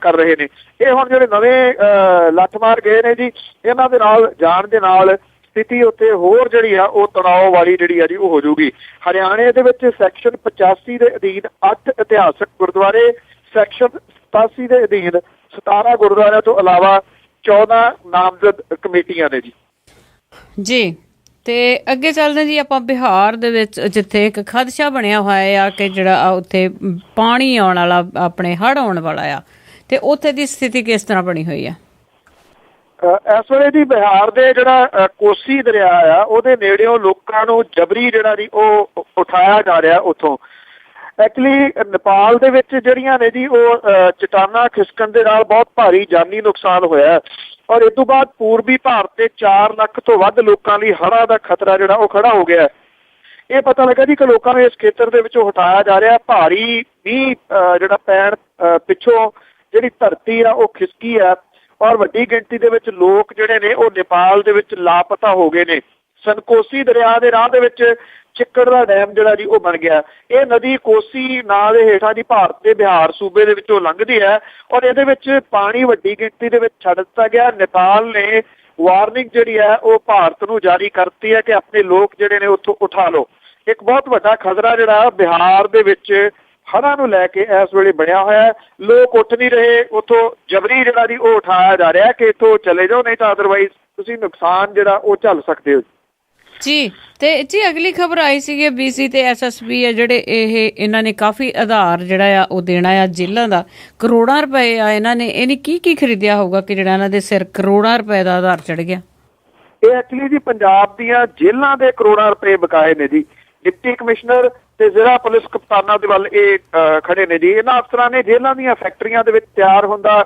ਕਰ ਰਹੇ ਨੇ। ਇਹ ਹੁਣ ਜਿਹੜੇ ਨਵੇਂ ਲੱਠ ਮਾਰ ਗਏ ਨੇ ਜੀ, ਇਹਨਾਂ ਦੇ ਨਾਲ ਜਾਣ ਦੇ ਨਾਲ ਸਥਿਤੀ ਉੱਤੇ ਹੋਰ ਜਿਹੜੀ ਆ ਉਹ ਤਣਾਅ ਵਾਲੀ ਜਿਹੜੀ ਆ ਜੀ ਉਹ ਹੋ ਜਾਊਗੀ। ਹਰਿਆਣੇ ਦੇ ਵਿੱਚ ਸੈਕਸ਼ਨ 85 ਦੇ ਅਧੀਨ 8 ਇਤਿਹਾਸਕ ਗੁਰਦੁਆਰੇ, ਸੈਕਸ਼ਨ 87 ਦੇ ਅਧੀਨ 17 ਗੁਰਦੁਆਰਿਆਂ ਤੋਂ ਇਲਾਵਾ 14 ਨਾਮਜ਼ਦ ਕਮੇਟੀਆਂ ਨੇ ਜੀ। ਤੇ ਅੱਗੇ ਚੱਲਦੇ ਜੀ ਆਪਾਂ ਬਿਹਾਰ ਦੇ ਵਿੱਚ, ਜਿੱਥੇ ਇੱਕ ਖਦਸ਼ਾ ਬਣਿਆ ਹੋਇਆ ਆ ਕਿ ਜਿਹੜਾ ਉੱਥੇ ਪਾਣੀ ਆਉਣ ਵਾਲਾ, ਆਪਣੇ ਹੜ੍ਹ ਆਉਣ ਵਾਲਾ ਆ, ਤੇ ਉੱਥੇ ਦੀ ਸਥਿਤੀ ਕਿਸ ਤਰ੍ਹਾਂ ਬਣੀ ਹੋਈ ਆ ਇਸ ਵੇਲੇ ਜੀ? ਬਿਹਾਰ ਦੇ ਜਿਹੜਾ ਕੋਸੀ ਦਰਿਆ ਆ ਉਹਦੇ ਨੇੜਿਓਂ ਲੋਕਾਂ ਨੂੰ ਜਬਰੀ ਜਿਹੜਾ ਜੀ ਉਹ ਉਠਾਇਆ ਜਾ ਰਿਹਾ ਉੱਥੋਂ। ਐਕਚੁਅਲੀ ਨੇਪਾਲ ਦੇ ਵਿੱਚ ਜਿਹੜੀਆਂ ਨੇ ਜੀ ਉਹ ਚਟਾਨਾਂ ਖਿਸਕਣ ਦੇ ਨਾਲ ਬਹੁਤ ਭਾਰੀ ਜਾਨੀ ਨੁਕਸਾਨ ਹੋਇਆ, ਔਰ ਇਸ ਤੋਂ ਬਾਅਦ ਪੂਰਬੀ ਭਾਰਤ ਦੇ 4 ਲੱਖ ਤੋਂ ਵੱਧ ਲੋਕਾਂ ਲਈ ਹੜ੍ਹਾਂ ਦਾ ਖਤਰਾ ਜਿਹੜਾ ਉਹ ਖੜਾ ਹੋ ਗਿਆ। ਇਹ ਪਤਾ ਲੱਗਾ ਜੀ ਕਿ ਲੋਕਾਂ ਨੂੰ ਇਸ ਖੇਤਰ ਦੇ ਵਿੱਚੋਂ ਹਟਾਇਆ ਜਾ ਰਿਹਾ। ਭਾਰੀ ਮੀਂਹ ਜਿਹੜਾ ਪੈਣ ਪਿੱਛੋਂ ਜਿਹੜੀ ਧਰਤੀ ਆ ਉਹ ਖਿਸਕੀ ਆ, ਔਰ ਵੱਡੀ ਗਿਣਤੀ ਦੇ ਵਿੱਚ ਲੋਕ ਜਿਹੜੇ ਨੇ ਉਹ ਨੇਪਾਲ ਦੇ ਵਿੱਚ ਲਾਪਤਾ ਹੋ ਗਏ ਨੇ। ਸਨਕੋਸੀ ਦਰਿਆ ਦੇ ਰਾਹ ਦੇ ਵਿੱਚ ਚਿੱਕੜ ਦਾ ਡੈਮ ਜਿਹੜਾ ਜੀ ਉਹ ਬਣ ਗਿਆ। ਇਹ ਨਦੀ ਕੋਸੀ ਨਾਂ ਦੇ ਹੇਠਾਂ ਦੀ ਭਾਰਤ ਦੇ ਬਿਹਾਰ ਸੂਬੇ ਦੇ ਵਿੱਚੋਂ ਲੰਘਦੀ ਹੈ ਔਰ ਇਹਦੇ ਵਿੱਚ ਪਾਣੀ ਵੱਡੀ ਗਿਣਤੀ ਦੇ ਵਿੱਚ ਛੱਡ ਦਿੱਤਾ ਗਿਆ। ਨੇਪਾਲ ਨੇ ਵਾਰਨਿੰਗ ਜਿਹੜੀ ਹੈ ਉਹ ਭਾਰਤ ਨੂੰ ਜਾਰੀ ਕਰਤੀ ਹੈ ਕਿ ਆਪਣੇ ਲੋਕ ਜਿਹੜੇ ਨੇ ਉੱਥੋਂ ਉਠਾ ਲਓ। ਇੱਕ ਬਹੁਤ ਵੱਡਾ ਖਤਰਾ ਜਿਹੜਾ ਬਿਹਾਰ ਦੇ ਵਿੱਚ ਹੜ੍ਹਾਂ ਨੂੰ ਲੈ ਕੇ ਇਸ ਵੇਲੇ ਬਣਿਆ ਹੋਇਆ। ਲੋਕ ਉੱਠ ਨਹੀਂ ਰਹੇ, ਉੱਥੋਂ ਜਬਰੀ ਜਿਹੜਾ ਜੀ ਉਹ ਉਠਾਇਆ ਜਾ ਰਿਹਾ ਕਿ ਇੱਥੋਂ ਚਲੇ ਜਾਓ, ਨਹੀਂ ਤਾਂ ਅਦਰਵਾਈਜ਼ ਤੁਸੀਂ ਨੁਕਸਾਨ ਜਿਹੜਾ ਉਹ ਝੱਲ ਸਕਦੇ ਹੋ ਜੀ। ਤੇ ਜੀ ਅਗਲੀ ਖਬਰ ਆਈ ਸੀਗੀ BC ਤੇ SSB ਆ ਜਿਹੜੇ ਇਹਨਾਂ ਨੇ ਕਾਫੀ ਆਧਾਰ ਜਿਹੜਾ ਆ ਉਹ ਦੇਣਾ ਆ ਜੇਲ੍ਹਾਂ ਦਾ, ਕਰੋੜਾਂ ਰੁਪਏ ਆ ਇਹਨਾਂ ਨੇ। ਇਹਨੇ ਕੀ ਖਰੀਦਿਆ ਹੋਊਗਾ ਕਿ ਜਿਹੜਾ ਇਹਨਾਂ ਦੇ ਸਿਰ ਕਰੋੜਾਂ ਰੁਪਏ ਦਾ ਆਧਾਰ ਚੜ ਗਿਆ? ਇਹ ਐਕਚੁਅਲੀ ਜੀ ਪੰਜਾਬ ਦੀਆਂ ਜੇਲ੍ਹਾਂ ਦੇ ਕਰੋੜਾਂ ਰੁਪਏ ਬਕਾਏ ਨੇ ਜੀ। ਡਿਪਟੀ ਕਮਿਸ਼ਨਰ ਤੇ ਜ਼ਿਲ੍ਹਾ ਪੁਲਿਸ ਕਪਤਾਨਾਂ ਦੇ ਵੱਲ ਇਹ ਖੜੇ ਨੇ ਜੀ। ਇਹਨਾਂ ਅਫਸਰਾਂ ਨੇ ਜੇਲ੍ਹਾਂ ਦੀਆਂ ਫੈਕਟਰੀਆਂ ਦੇ ਵਿੱਚ ਤਿਆਰ ਹੁੰਦਾ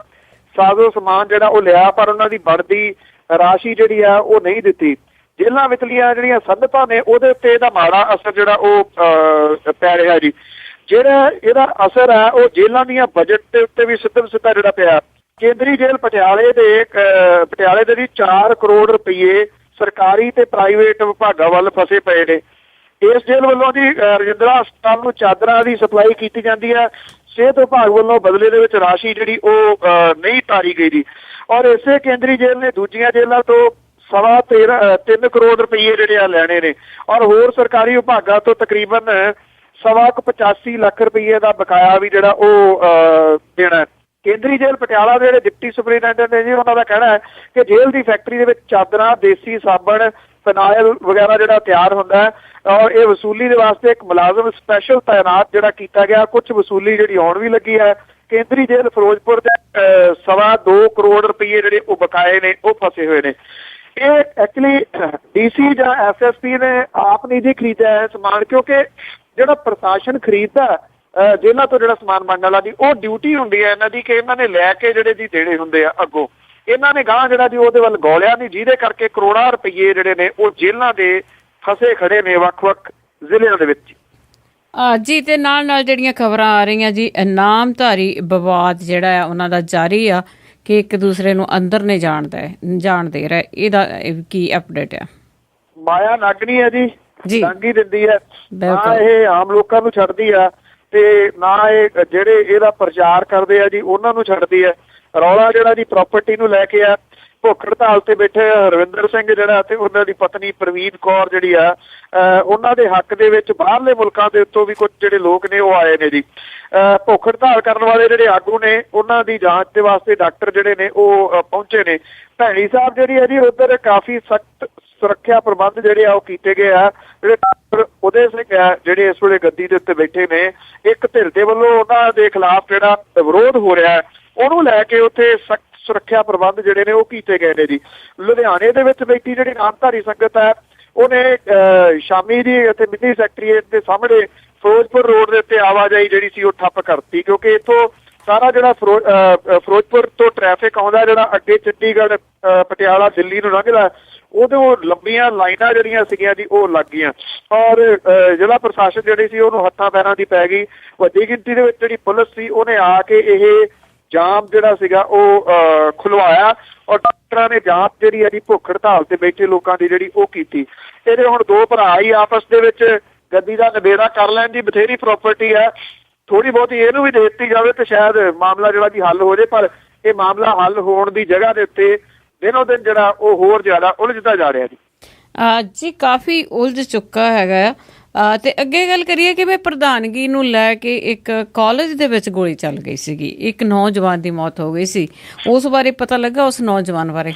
ਸਾਜ਼ੋ ਸਮਾਨ ਜਿਹੜਾ ਉਹ ਲਿਆ, ਪਰ ਉਹਨਾਂ ਦੀ ਬਣਦੀ ਰਾਸ਼ੀ ਜਿਹੜੀ ਆ ਉਹ ਨਹੀਂ ਦਿੱਤੀ। ਜੇਲ੍ਹਾਂ ਵਿਚਲੀਆਂ ਜਿਹੜੀਆਂ ਸਨਅਤਾਂ ਨੇ ਉਹਦੇ ਉੱਤੇ ਇਹਦਾ ਮਾੜਾ ਅਸਰ ਜਿਹੜਾ ਉਹ ਪੈ ਰਿਹਾ ਜੀ। ਜਿਹੜਾ ਇਹਦਾ ਅਸਰ ਹੈ ਉਹ ਜੇਲ੍ਹਾਂ ਦੀਆਂ ਬਜਟ ਦੇ ਉੱਤੇ ਵੀ ਸਿੱਧਾ ਜਿਹੜਾ ਪਿਆ। ਕੇਂਦਰੀ ਜੇਲ੍ਹ ਪਟਿਆਲੇ ਦੇ ਵੀ 4 ਕਰੋੜ ਰੁਪਏ ਸਰਕਾਰੀ ਤੇ ਪ੍ਰਾਈਵੇਟ ਵਿਭਾਗਾਂ ਵੱਲ ਫਸੇ ਪਏ ਨੇ। ਇਸ ਜੇਲ੍ਹ ਵੱਲੋਂ ਜੀ ਰਜਿੰਦਰਾ ਹਸਪਤਾਲ ਨੂੰ ਚਾਦਰਾਂ ਦੀ ਸਪਲਾਈ ਕੀਤੀ ਜਾਂਦੀ ਹੈ। ਸਿਹਤ ਵਿਭਾਗ ਵੱਲੋਂ ਬਦਲੇ ਦੇ ਵਿੱਚ ਰਾਸ਼ੀ ਜਿਹੜੀ ਉਹ ਨਹੀਂ ਤਾਰੀ ਗਈ ਜੀ। ਔਰ ਇਸੇ ਕੇਂਦਰੀ ਜੇਲ੍ਹ ਨੇ ਦੂਜੀਆਂ ਜੇਲ੍ਹਾਂ ਤੋਂ 3.25 ਕਰੋੜ ਰੁਪਏ ਜਿਹੜੇ ਆ ਲੈਣੇ ਨੇ ਔਰ ਹੋਰ ਸਰਕਾਰੀ ਵਿਭਾਗਾਂ ਤੋਂ ਤਕਰੀਬਨ 85 ਲੱਖ ਰੁਪਏ ਦਾ ਬਕਾਇਆ ਵੀ ਜਿਹੜਾ ਉਹ ਦੇਣਾ। ਕੇਂਦਰੀ ਜੇਲ੍ਹ ਪਟਿਆਲਾ ਦੇ ਜਿਹੜੇ ਡਿਪਟੀ ਸੁਪਰੀਡੈਂਟੈਂਟ ਨੇ ਜੀ, ਉਹਨਾਂ ਦਾ ਕਹਿਣਾ ਹੈ ਕਿ ਜੇਲ੍ਹ ਦੀ ਫੈਕਟਰੀ ਦੇ ਵਿੱਚ ਚਾਦਰਾਂ, ਦੇਸੀ ਸਾਬਣ, ਫਿਨਾਇਲ ਵਗੈਰਾ ਜਿਹੜਾ ਤਿਆਰ ਹੁੰਦਾ ਹੈ ਔਰ ਇਹ ਵਸੂਲੀ ਦੇ ਵਾਸਤੇ ਇੱਕ ਮੁਲਾਜ਼ਮ ਸਪੈਸ਼ਲ ਤਾਇਨਾਤ ਜਿਹੜਾ ਕੀਤਾ ਗਿਆ। ਕੁਝ ਵਸੂਲੀ ਜਿਹੜੀ ਆਉਣ ਵੀ ਲੱਗੀ ਹੈ। ਕੇਂਦਰੀ ਜੇਲ੍ਹ ਫਿਰੋਜ਼ਪੁਰ ਦੇ 2.25 ਕਰੋੜ ਰੁਪਏ ਜਿਹੜੇ ਉਹ ਬਕਾਏ ਨੇ ਉਹ ਫਸੇ ਹੋਏ ਨੇ। ਇਹ ਐਕਚੁਅਲੀ DC ਜਾਂ SSP ਨੇ ਆਪ ਨਹੀਂ ਜੀ ਖਰੀਦਿਆ ਹੈ ਸਮਾਨ, ਕਿਉਂਕਿ ਜਿਹੜਾ ਪ੍ਰਸ਼ਾਸਨ ਖਰੀਦਦਾ ਜੇਲ੍ਹਾਂ ਤੋਂ ਜਿਹੜਾ ਸਮਾਨ ਬਣਨ ਵਾਲਾ ਜੀ ਉਹ ਡਿਊਟੀ ਹੁੰਦੀ ਹੈ ਇਹਨਾਂ ਦੀ ਕਿ ਇਹਨਾਂ ਨੇ ਲੈ ਕੇ ਜਿਹੜੇ ਜੀ ਦੇਣੇ ਹੁੰਦੇ ਆ ਅੱਗੋਂ। ਇਹਨਾਂ ਨੇ ਗਾਂ ਜਿਹੜਾ ਜੀ ਉਹਦੇ ਵੱਲ ਗੌਲਿਆ ਨਹੀਂ, ਜਿਹਦੇ ਕਰਕੇ ਕਰੋੜਾਂ ਰੁਪਏ ਜਿਹੜੇ ਨੇ ਉਹ ਜੇਲ੍ਹਾਂ ਦੇ ਫਸੇ ਖੜੇ ਨੇ ਵੱਖ-ਵੱਖ ਜ਼ਿਲ੍ਹਿਆਂ ਦੇ ਵਿੱਚ ਜੀ। ਤੇ ਨਾਲ ਜਿਹੜੀਆਂ ਖਬਰਾਂ ਆ ਰਹੀਆਂ ਜੀ, ਨਾਮਧਾਰੀ ਵਿਵਾਦ ਜਿਹੜਾ ਆ ਉਹਨਾਂ ਦਾ ਜਾਰੀ ਆ ਕਿ ਇੱਕ ਦੂਸਰੇ ਨੂੰ ਅੰਦਰ ਨਹੀਂ ਜਾਣ ਦੇ ਰਿਹਾ। ਇਹਦਾ ਕੀ ਅਪਡੇਟ ਆ? ਮਾਇਆ ਨਾਗਣੀ ਹੈ ਜੀ, ਨਾਗੀ ਦਿੰਦੀ ਹੈ ਨਾ, ਇਹ ਆਮ ਲੋਕਾਂ ਨੂੰ ਛੱਡਦੀ ਆ ਤੇ ਨਾ ਇਹ ਜਿਹੜੇ ਇਹਦਾ ਪ੍ਰਚਾਰ ਕਰਦੇ ਆ ਜੀ ਉਹਨਾਂ ਨੂੰ ਛੱਡਦੀ ਹੈ। ਰੌਲਾ ਜਿਹੜਾ ਜੀ ਪ੍ਰਾਪਰਟੀ ਨੂੰ ਲੈ ਕੇ ਆ। ਭੁੱਖ ਹੜਤਾਲ ਤੇ ਬੈਠੇ ਹਰਵਿੰਦਰ ਸਿੰਘ ਜਿਹੜਾ ਤੇ ਉਹਨਾਂ ਦੀ ਪਤਨੀ ਪ੍ਰਵੀਨ ਕੌਰ ਜਿਹੜੀ ਆ, ਉਹਨਾਂ ਦੇ ਹੱਕ ਦੇ ਵਿੱਚ ਬਾਹਰਲੇ ਮੁਲਕਾਂ ਦੇ ਉੱਤੋਂ ਵੀ ਕੁਝ ਜਿਹੜੇ ਲੋਕ ਨੇ ਉਹ ਆਏ ਨੇ ਜੀ। ਭੁੱਖ ਹੜਤਾਲ ਕਰਨ ਵਾਲੇ ਜਿਹੜੇ ਆਗੂ ਨੇ ਉਹਨਾਂ ਦੀ ਜਾਂਚ ਦੇ ਵਾਸਤੇ ਡਾਕਟਰ ਜਿਹੜੇ ਨੇ ਉਹ ਪਹੁੰਚੇ ਨੇ। ਭੈਣੀ ਸਾਹਿਬ ਜਿਹੜੀ ਹੈ ਜੀ ਉੱਧਰ ਕਾਫੀ ਸਖਤ ਸੁਰੱਖਿਆ ਪ੍ਰਬੰਧ ਜਿਹੜੇ ਆ ਉਹ ਕੀਤੇ ਗਏ ਆ। ਜਿਹੜੇ ਡਾਕਟਰ ਉਦੇ ਸਿੰਘ ਆ ਜਿਹੜੇ ਇਸ ਵੇਲੇ ਗੱਦੀ ਦੇ ਉੱਤੇ ਬੈਠੇ ਨੇ, ਇੱਕ ਧਿਰ ਦੇ ਵੱਲੋਂ ਉਹਨਾਂ ਦੇ ਖਿਲਾਫ ਜਿਹੜਾ ਵਿਰੋਧ ਹੋ ਰਿਹਾ ਹੈ ਉਹਨੂੰ ਲੈ ਕੇ ਉੱਥੇ ਸਖਤ ਸੁਰੱਖਿਆ ਪ੍ਰਬੰਧ ਜਿਹੜੇ ਨੇ ਉਹ ਕੀਤੇ ਗਏ ਨੇ ਜੀ। ਲੁਧਿਆਣੇ ਦੇ ਵਿੱਚ ਬੈਠੀ ਜਿਹੜੀ ਨਾਮਧਾਰੀ ਸੰਗਤ ਹੈ ਉਹਨੇ ਸ਼ਾਮੀ ਦੀ ਇੱਥੇ ਮਿੰਨੀ ਸੈਕਟਰੀਏਟ ਦੇ ਸਾਹਮਣੇ ਫਿਰੋਜ਼ਪੁਰ ਰੋਡ ਦੇ ਉੱਤੇ ਆਵਾਜਾਈ ਜਿਹੜੀ ਸੀ ਉਹ ਠੱਪ ਕਰਤੀ, ਕਿਉਂਕਿ ਇੱਥੋਂ ਸਾਰਾ ਜਿਹੜਾ ਫਿਰੋਜ਼ਪੁਰ ਤੋਂ ਟ੍ਰੈਫਿਕ ਆਉਂਦਾ ਜਿਹੜਾ ਅੱਗੇ ਚੰਡੀਗੜ੍ਹ, ਪਟਿਆਲਾ, ਦਿੱਲੀ ਨੂੰ ਲੰਘਦਾ, ਉਦੋਂ ਲੰਬੀਆਂ ਲਾਈਨਾਂ ਜਿਹੜੀਆਂ ਸੀਗੀਆਂ ਜੀ ਉਹ ਲੱਗ ਗਈਆਂ ਔਰ ਜ਼ਿਲ੍ਹਾ ਪ੍ਰਸ਼ਾਸਨ ਜਿਹੜੀ ਸੀ ਉਹਨੂੰ ਹੱਥਾਂ ਪੈਰਾਂ ਦੀ ਪੈ ਗਈ। ਵੱਡੀ ਗਿਣਤੀ ਦੇ ਵਿੱਚ ਜਿਹੜੀ ਪੁਲਿਸ ਸੀ ਉਹਨੇ ਆ ਕੇ ਇਹ ਜਾਮ ਜਿਹੜਾ ਸੀਗਾ ਉਹ ਖੁਲਵਾਇਆ ਔਰ ਡਾਕਟਰਾਂ ਨੇ ਜਾਂਚ ਜਿਹੜੀ ਹੈ ਜੀ ਭੁੱਖ ਹੜਤਾਲ ਤੇ ਬੈਠੇ ਲੋਕਾਂ ਦੀ ਜਿਹੜੀ ਉਹ ਕੀਤੀ। ਇਹਦੇ ਹੁਣ 2 ਭਰਾ ਹੀ ਆਪਸ ਦੇ ਵਿੱਚ ਗੱਦੀ ਦਾ ਨਿਬੇੜਾ ਕਰ ਲੈਣ ਦੀ ਬਥੇਰੀ ਪ੍ਰਾਪਰਟੀ ਹੈ, ਥੋੜੀ ਬਹੁਤੀ ਇਹਨੂੰ ਵੀ ਦੇ ਦਿੱਤੀ ਜਾਵੇ ਤੇ ਸ਼ਾਇਦ ਮਾਮਲਾ ਜਿਹੜਾ ਜੀ ਹੱਲ ਹੋ ਜਾਏ। ਪਰ ਇਹ ਮਾਮਲਾ ਹੱਲ ਹੋਣ ਦੀ ਜਗ੍ਹਾ ਦੇ ਉੱਤੇ ਦਿਨੋਂ ਦਿਨ ਜਿਹੜਾ ਉਹ ਹੋਰ ਜ਼ਿਆਦਾ ਉਲਝਦਾ ਜਾ ਰਿਹਾ ਜੀ। ਕਾਫੀ ਉਲਝ ਚੁੱਕਾ ਹੈਗਾ ਆ। ਤੇ ਅੱਗੇ ਗੱਲ ਕਰੀਏ ਕਿ ਪ੍ਰਧਾਨਗੀ ਨੂੰ ਲੈ ਕੇ ਇੱਕ ਕਾਲਜ ਦੇ ਵਿੱਚ ਗੋਲੀ ਚੱਲ ਗਈ ਸੀਗੀ, ਇੱਕ ਨੌਜਵਾਨ ਦੀ ਮੌਤ ਹੋ ਗਈ ਸੀ, ਉਸ ਬਾਰੇ ਪਤਾ ਲੱਗਾ? ਉਸ ਨੌਜਵਾਨ ਬਾਰੇ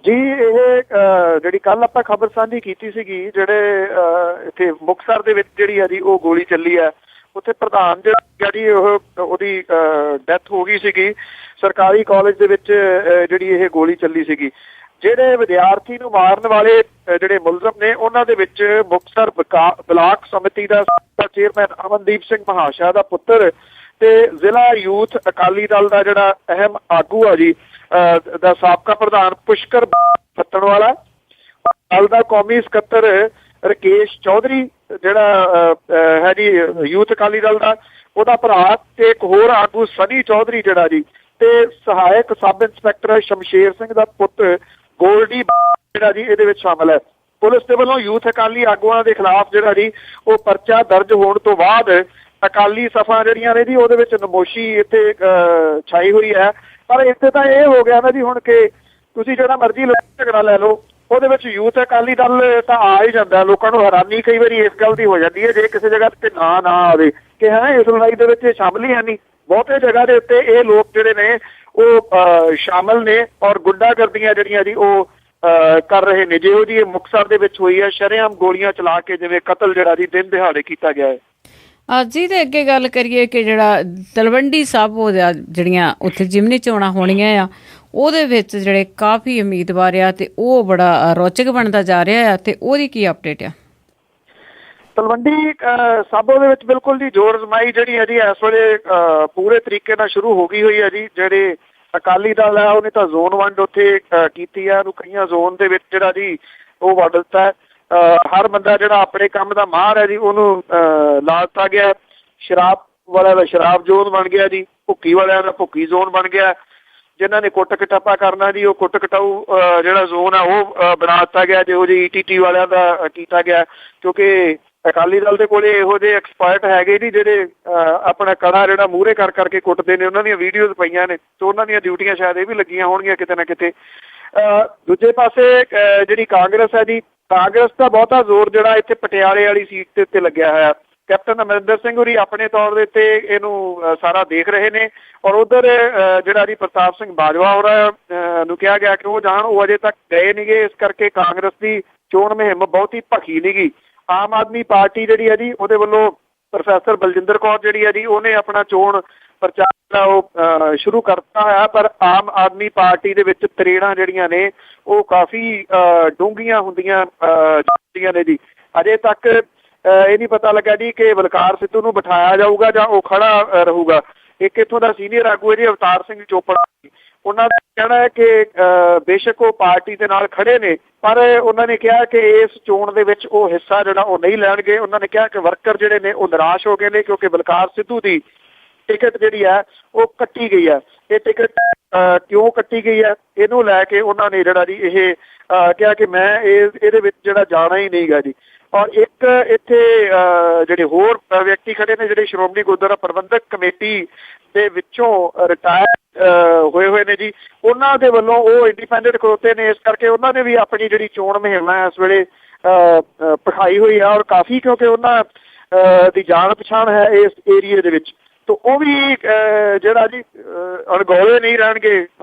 ਜੀ ਇਹ ਜਿਹੜੀ ਕੱਲ ਆਪਾਂ ਖਬਰ ਸਾਂਝੀ ਕੀਤੀ ਸੀਗੀ, ਜਿਹੜੇ ਇੱਥੇ ਮੁਕਤਸਰ ਦੇ ਵਿੱਚ ਜਿਹੜੀ ਹੈ ਜੀ ਉਹ ਗੋਲੀ ਚੱਲੀ ਹੈ, ਉੱਥੇ ਪ੍ਰਧਾਨ ਜਿਹੜਾ ਜੀ ਉਹਦੀ ਡੈਥ ਹੋ ਗਈ ਸੀਗੀ। ਸਰਕਾਰੀ ਕਾਲਜ ਦੇ ਵਿੱਚ ਜਿਹੜੀ ਇਹ ਗੋਲੀ ਚੱਲੀ ਸੀਗੀ। ਜਿਹੜੇ ਵਿਦਿਆਰਥੀ ਨੂੰ ਮਾਰਨ ਵਾਲੇ ਜਿਹੜੇ ਮੁਲਜ਼ਮ ਨੇ ਉਹਨਾਂ ਦੇ ਵਿੱਚ ਮੁਕਤਸਰ ਬਲਾਕ ਸਮਿਤੀ ਦਾ ਚੇਅਰਮੈਨ ਅਮਨਦੀਪ ਸਿੰਘ ਮਹਾਸ਼ਾ ਦਾ ਪੁੱਤਰ ਤੇ ਜ਼ਿਲ੍ਹਾ ਯੂਥ ਅਕਾਲੀ ਦਲ ਦਾ ਜਿਹੜਾ ਅਹਿਮ ਆਗੂ ਆ ਜੀ ਦਾ ਸਾਬਕਾ ਪ੍ਰਧਾਨ ਪੁਸ਼ਕਰ ਫੱਤਣਵਾਲਾ, ਦਲ ਦਾ ਕੌਮੀ ਸਕੱਤਰ ਰਕੇਸ਼ ਚੌਧਰੀ ਜਿਹੜਾ ਹੈ ਜੀ ਯੂਥ ਅਕਾਲੀ ਦਲ ਦਾ, ਉਹਦਾ ਭਰਾ ਤੇ ਇੱਕ ਹੋਰ ਆਗੂ ਸਨੀ ਚੌਧਰੀ ਜਿਹੜਾ ਜੀ, ਤੇ ਸਹਾਇਕ ਸਬ ਇੰਸਪੈਕਟਰ ਸ਼ਮਸ਼ੇਰ ਸਿੰਘ ਦਾ ਪੁੱਤ ਗੋਲਡੀ ਜਿਹੜਾ ਜੀ ਇਹਦੇ ਵਿੱਚ ਸ਼ਾਮਲ ਹੈ। ਪੁਲਿਸ ਦੇ ਵੱਲੋਂ ਯੂਥ ਅਕਾਲੀ ਆਗੂਆਂ ਦੇ ਖਿਲਾਫ ਜਿਹੜਾ ਜੀ ਉਹ ਪਰਚਾ ਦਰਜ ਹੋਣ ਤੋਂ ਬਾਅਦ ਅਕਾਲੀ ਸਫਾ ਜਿਹੜੀਆਂ ਨੇ ਜੀ ਉਹਦੇ ਵਿੱਚ ਨਮੋਸ਼ੀ ਇੱਥੇ ਛਾਈ ਹੋਈ ਹੈ। ਪਰ ਇੱਥੇ ਤਾਂ ਇਹ ਹੋ ਗਿਆ ਨਾ ਜੀ ਹੁਣ ਕਿ ਤੁਸੀਂ ਜਿਹੜਾ ਮਰਜ਼ੀ ਝਗੜਾ ਲੈ ਲਓ, ਉਹਦੇ ਵਿੱਚ ਯੂਥ ਅਕਾਲੀ ਦਲ ਤਾਂ ਆ ਹੀ ਜਾਂਦਾ। ਲੋਕਾਂ ਨੂੰ ਹੈਰਾਨੀ ਕਈ ਵਾਰੀ ਇਸ ਗੱਲ ਦੀ ਹੋ ਜਾਂਦੀ ਹੈ ਜੇ ਕਿਸੇ ਜਗ੍ਹਾ ਤੇ ਨਾ ਆਵੇ ਕਿ ਇਸ ਲੜਾਈ ਦੇ ਵਿੱਚ ਸ਼ਾਮਲ ਹੀ ਹੈ ਨਹੀਂ। ਬਹੁਤੇ ਜਗ੍ਹਾ ਦੇ ਉੱਤੇ ਇਹ ਲੋਕ ਜਿਹੜੇ ਨੇ ਉਹ ਸ਼ਾਮਲ ਨੇ ਔਰ ਗੁੰਡਾਗਰਦੀਆਂ ਜਿਹੜੀਆਂ ਜੀ ਉਹ ਕਰ ਰਹੇ ਨੇ। ਜਿਹੋ ਜੀ ਮੁਕਤਸਰ ਦੇ ਵਿੱਚ ਹੋਈ ਹੈ, ਸ਼ਰੇਆਮ ਗੋਲੀਆਂ ਚਲਾ ਕੇ ਜਿਵੇਂ ਕਤਲ ਜਿਹੜਾ ਜੀ ਦਿਨ ਦਿਹਾੜੇ ਕੀਤਾ ਗਿਆ ਹੈ। ਜੀ ਤੇ ਅੱਗੇ ਗੱਲ ਕਰੀਏ ਕਿ ਜਿਹੜਾ ਤਲਵੰਡੀ ਸਾਬੋ ਦਾ ਜਿਹੜੀਆਂ ਉੱਥੇ ਜਿਮਨੀ ਚੋਣਾਂ ਹੋਣੀਆਂ ਆ ਉਹਦੇ ਵਿੱਚ ਜਿਹੜੇ ਕਾਫੀ ਉਮੀਦਵਾਰ ਆ ਤੇ ਉਹ ਬੜਾ ਰੌਚਕ ਬਣਦਾ ਜਾ ਰਿਹਾ ਆ ਤੇ ਉਹਦੀ ਕੀ ਅਪਡੇਟ ਆ? ਤਲਵੰਡੀ ਸਾਬੋ ਦੇ ਵਿੱਚ ਬਿਲਕੁਲ ਜੀ ਜ਼ੋਰ ਅਜ਼ਮਾਈ ਜਿਹੜੀ ਹੈ ਜੀ ਇਸ ਵੇਲੇ ਪੂਰੇ ਤਰੀਕੇ ਨਾਲ ਸ਼ੁਰੂ ਹੋ ਗਈ ਹੋਈ ਹੈ ਜੀ। ਜਿਹੜੇ ਅਕਾਲੀ ਦਲ ਹੈ ਉਹਨੇ ਤਾਂ ਜ਼ੋਨ ਵੰਡ ਉੱਥੇ ਕੀਤੀ ਹੈ, ਉਹਨੂੰ ਕਈਆਂ ਜ਼ੋਨ ਦੇ ਵਿੱਚ ਜਿਹੜਾ ਜੀ ਉਹ ਵੰਡ ਦਿੱਤਾ। ਹਰ ਬੰਦਾ ਜਿਹੜਾ ਆਪਣੇ ਕੰਮ ਦਾ ਮਾਹਰ ਹੈ ਜੀ ਉਹਨੂੰ ਲਾ ਦਿੱਤਾ ਗਿਆ। ਸ਼ਰਾਬ ਵਾਲਿਆਂ ਦਾ ਸ਼ਰਾਬ ਜ਼ੋਨ ਬਣ ਗਿਆ ਜੀ, ਭੁੱਕੀ ਵਾਲਿਆਂ ਦਾ ਭੁੱਕੀ ਜ਼ੋਨ ਬਣ ਗਿਆ। ਜਿਨ੍ਹਾਂ ਨੇ ਕੁੱਟ ਕਟਾਪਾ ਕਰਨਾ ਜੀ ਉਹ ਕੁੱਟ ਕਟਾਊ ਜਿਹੜਾ ਜ਼ੋਨ ਆ ਉਹ ਬਣਾ ਦਿੱਤਾ ਗਿਆ। ਜਿਹੋ ਜਿਹੀ TT ਵਾਲਿਆਂ ਦਾ ਕੀਤਾ ਗਿਆ, ਕਿਉਂਕਿ ਅਕਾਲੀ ਦਲ ਦੇ ਕੋਲੇ ਇਹੋ ਜਿਹੇ ਐਕਸਪਰਟ ਹੈਗੇ ਜੀ ਜਿਹੜੇ ਆਪਣਾ ਕੜਾ ਜਿਹੜਾ ਮੂਹਰੇ ਕਰ ਕਰਕੇ ਕੁੱਟਦੇ ਨੇ। ਉਹਨਾਂ ਦੀਆਂ ਵੀਡੀਓਜ਼ ਪਈਆਂ ਨੇ ਤੇ ਉਹਨਾਂ ਦੀਆਂ ਡਿਊਟੀਆਂ ਸ਼ਾਇਦ ਇਹ ਵੀ ਲੱਗੀਆਂ ਹੋਣਗੀਆਂ ਕਿਤੇ ਨਾ ਕਿਤੇ। ਦੂਜੇ ਪਾਸੇ ਜਿਹੜੀ ਕਾਂਗਰਸ ਹੈ ਜੀ, ਕਾਂਗਰਸ ਦਾ ਬਹੁਤਾ ਜ਼ੋਰ ਜਿਹੜਾ ਇੱਥੇ ਪਟਿਆਲੇ ਵਾਲੀ ਸੀਟ ਦੇ ਉੱਤੇ ਲੱਗਿਆ ਹੋਇਆ। ਕੈਪਟਨ ਅਮਰਿੰਦਰ ਸਿੰਘ ਹੋਰੀ ਆਪਣੇ ਤੌਰ ਦੇ ਉੱਤੇ ਇਹਨੂੰ ਸਾਰਾ ਦੇਖ ਰਹੇ ਨੇ ਔਰ ਉਧਰ ਜਿਹੜਾ ਜੀ ਪ੍ਰਤਾਪ ਸਿੰਘ ਬਾਜਵਾ ਹੋਰਾਂ ਨੂੰ ਕਿਹਾ ਗਿਆ ਕਿ ਉਹ ਜਾਣ, ਉਹ ਅਜੇ ਤੱਕ ਗਏ ਨਹੀਂ ਗੇ। ਇਸ ਕਰਕੇ ਕਾਂਗਰਸ ਦੀ ਚੋਣ ਮੁਹਿੰਮ ਬਹੁਤੀ ਭਖੀ ਨਹੀਂ ਗਈ। ਆਮ ਆਦਮੀ ਪਾਰਟੀ ਜਿਹੜੀ ਹੈ ਜੀ ਉਹਦੇ ਵੱਲੋਂ ਪ੍ਰੋਫੈਸਰ ਬਲਜਿੰਦਰ ਕੌਰ ਜਿਹੜੀ ਹੈ ਜੀ ਉਹਨੇ ਆਪਣਾ ਚੋਣ ਪ੍ਰਚਾਰ ਉਹ ਸ਼ੁਰੂ ਕਰਤਾ ਹੋਇਆ। ਪਰ ਆਮ ਆਦਮੀ ਪਾਰਟੀ ਦੇ ਵਿੱਚ ਤਰੇੜਾਂ ਜਿਹੜੀਆਂ ਨੇ ਉਹ ਕਾਫੀ ਡੂੰਘੀਆਂ ਹੁੰਦੀਆਂ ਨੇ ਜੀ। ਅਜੇ ਤੱਕ ਇਹ ਨਹੀਂ ਪਤਾ ਲੱਗਾ ਜੀ ਕਿ ਬਲਕਾਰ ਸਿੱਧੂ ਨੂੰ ਬਿਠਾਇਆ ਜਾਊਗਾ ਜਾਂ ਉਹ ਖੜਾ ਰਹੂਗਾ। ਇੱਕ ਇੱਥੋਂ ਦਾ ਸੀਨੀਅਰ ਆਗੂ ਹੈ ਜੀ ਅਵਤਾਰ ਸਿੰਘ ਚੋਪੜਾ, ਉਹਨਾਂ ਦਾ ਕਹਿਣਾ ਹੈ ਕਿ ਬੇਸ਼ੱਕ ਉਹ ਪਾਰਟੀ ਦੇ ਨਾਲ ਖੜੇ ਨੇ ਪਰ ਉਹਨਾਂ ਨੇ ਕਿਹਾ ਕਿ ਇਸ ਚੋਣ ਦੇ ਵਿੱਚ ਉਹ ਹਿੱਸਾ ਜਿਹੜਾ ਉਹ ਨਹੀਂ ਲੈਣਗੇ। ਉਹਨਾਂ ਨੇ ਕਿਹਾ ਕਿ ਵਰਕਰ ਜਿਹੜੇ ਨੇ ਉਹ ਨਿਰਾਸ਼ ਹੋ ਗਏ ਨੇ ਕਿਉਂਕਿ ਬਲਕਾਰ ਸਿੱਧੂ ਦੀ ਟਿਕਟ ਜਿਹੜੀ ਹੈ ਉਹ ਕੱਟੀ ਗਈ ਹੈ। ਇਹ ਟਿਕਟ ਕਿਉਂ ਕੱਟੀ ਗਈ ਹੈ ਇਹਨੂੰ ਲੈ ਕੇ ਉਹਨਾਂ ਨੇ ਜਿਹੜਾ ਜੀ ਇਹ ਕਿਹਾ ਕਿ ਮੈਂ ਇਹਦੇ ਵਿੱਚ ਜਿਹੜਾ ਜਾਣਾ ਹੀ ਨਹੀਂ ਗਾ ਜੀ। ਔਰ ਇੱਕ ਇੱਥੇ ਜਿਹੜੇ ਹੋਰ ਵਿਅਕਤੀ ਖੜੇ ਨੇ ਜਿਹੜੇ ਸ਼੍ਰੋਮਣੀ ਗੁਰਦੁਆਰਾ ਪ੍ਰਬੰਧਕ ਕਮੇਟੀ ਦੇ ਵਿੱਚੋਂ ਰਿਟਾਇਰ ਹੋਏ ਨੇ ਜੀ, ਉਹਨਾਂ ਦੇ ਵੱਲੋਂ ਉਹ ਇੰਡੀਪੈਂਡੈਂਟ ਖਲੋਤੇ ਨੇ। ਇਸ ਕਰਕੇ ਉਹਨਾਂ ਨੇ ਵੀ ਆਪਣੀ ਜਿਹੜੀ ਚੋਣ ਮੁਹਿੰਮ ਹੈ ਇਸ ਵੇਲੇ ਪਠਾਈ ਹੋਈ ਆ ਔਰ ਕਾਫੀ, ਕਿਉਂਕਿ ਉਹਨਾਂ ਦੀ ਜਾਣ ਪਛਾਣ ਹੈ ਇਸ ਏਰੀਏ ਦੇ ਵਿੱਚ। ਤਾਂ ਉਹ ਵੀ ਜਿਹੜਾ ਜੀ ਅਣਗੌਲੇ ਨਹੀਂ ਰਹਿਣਗੇ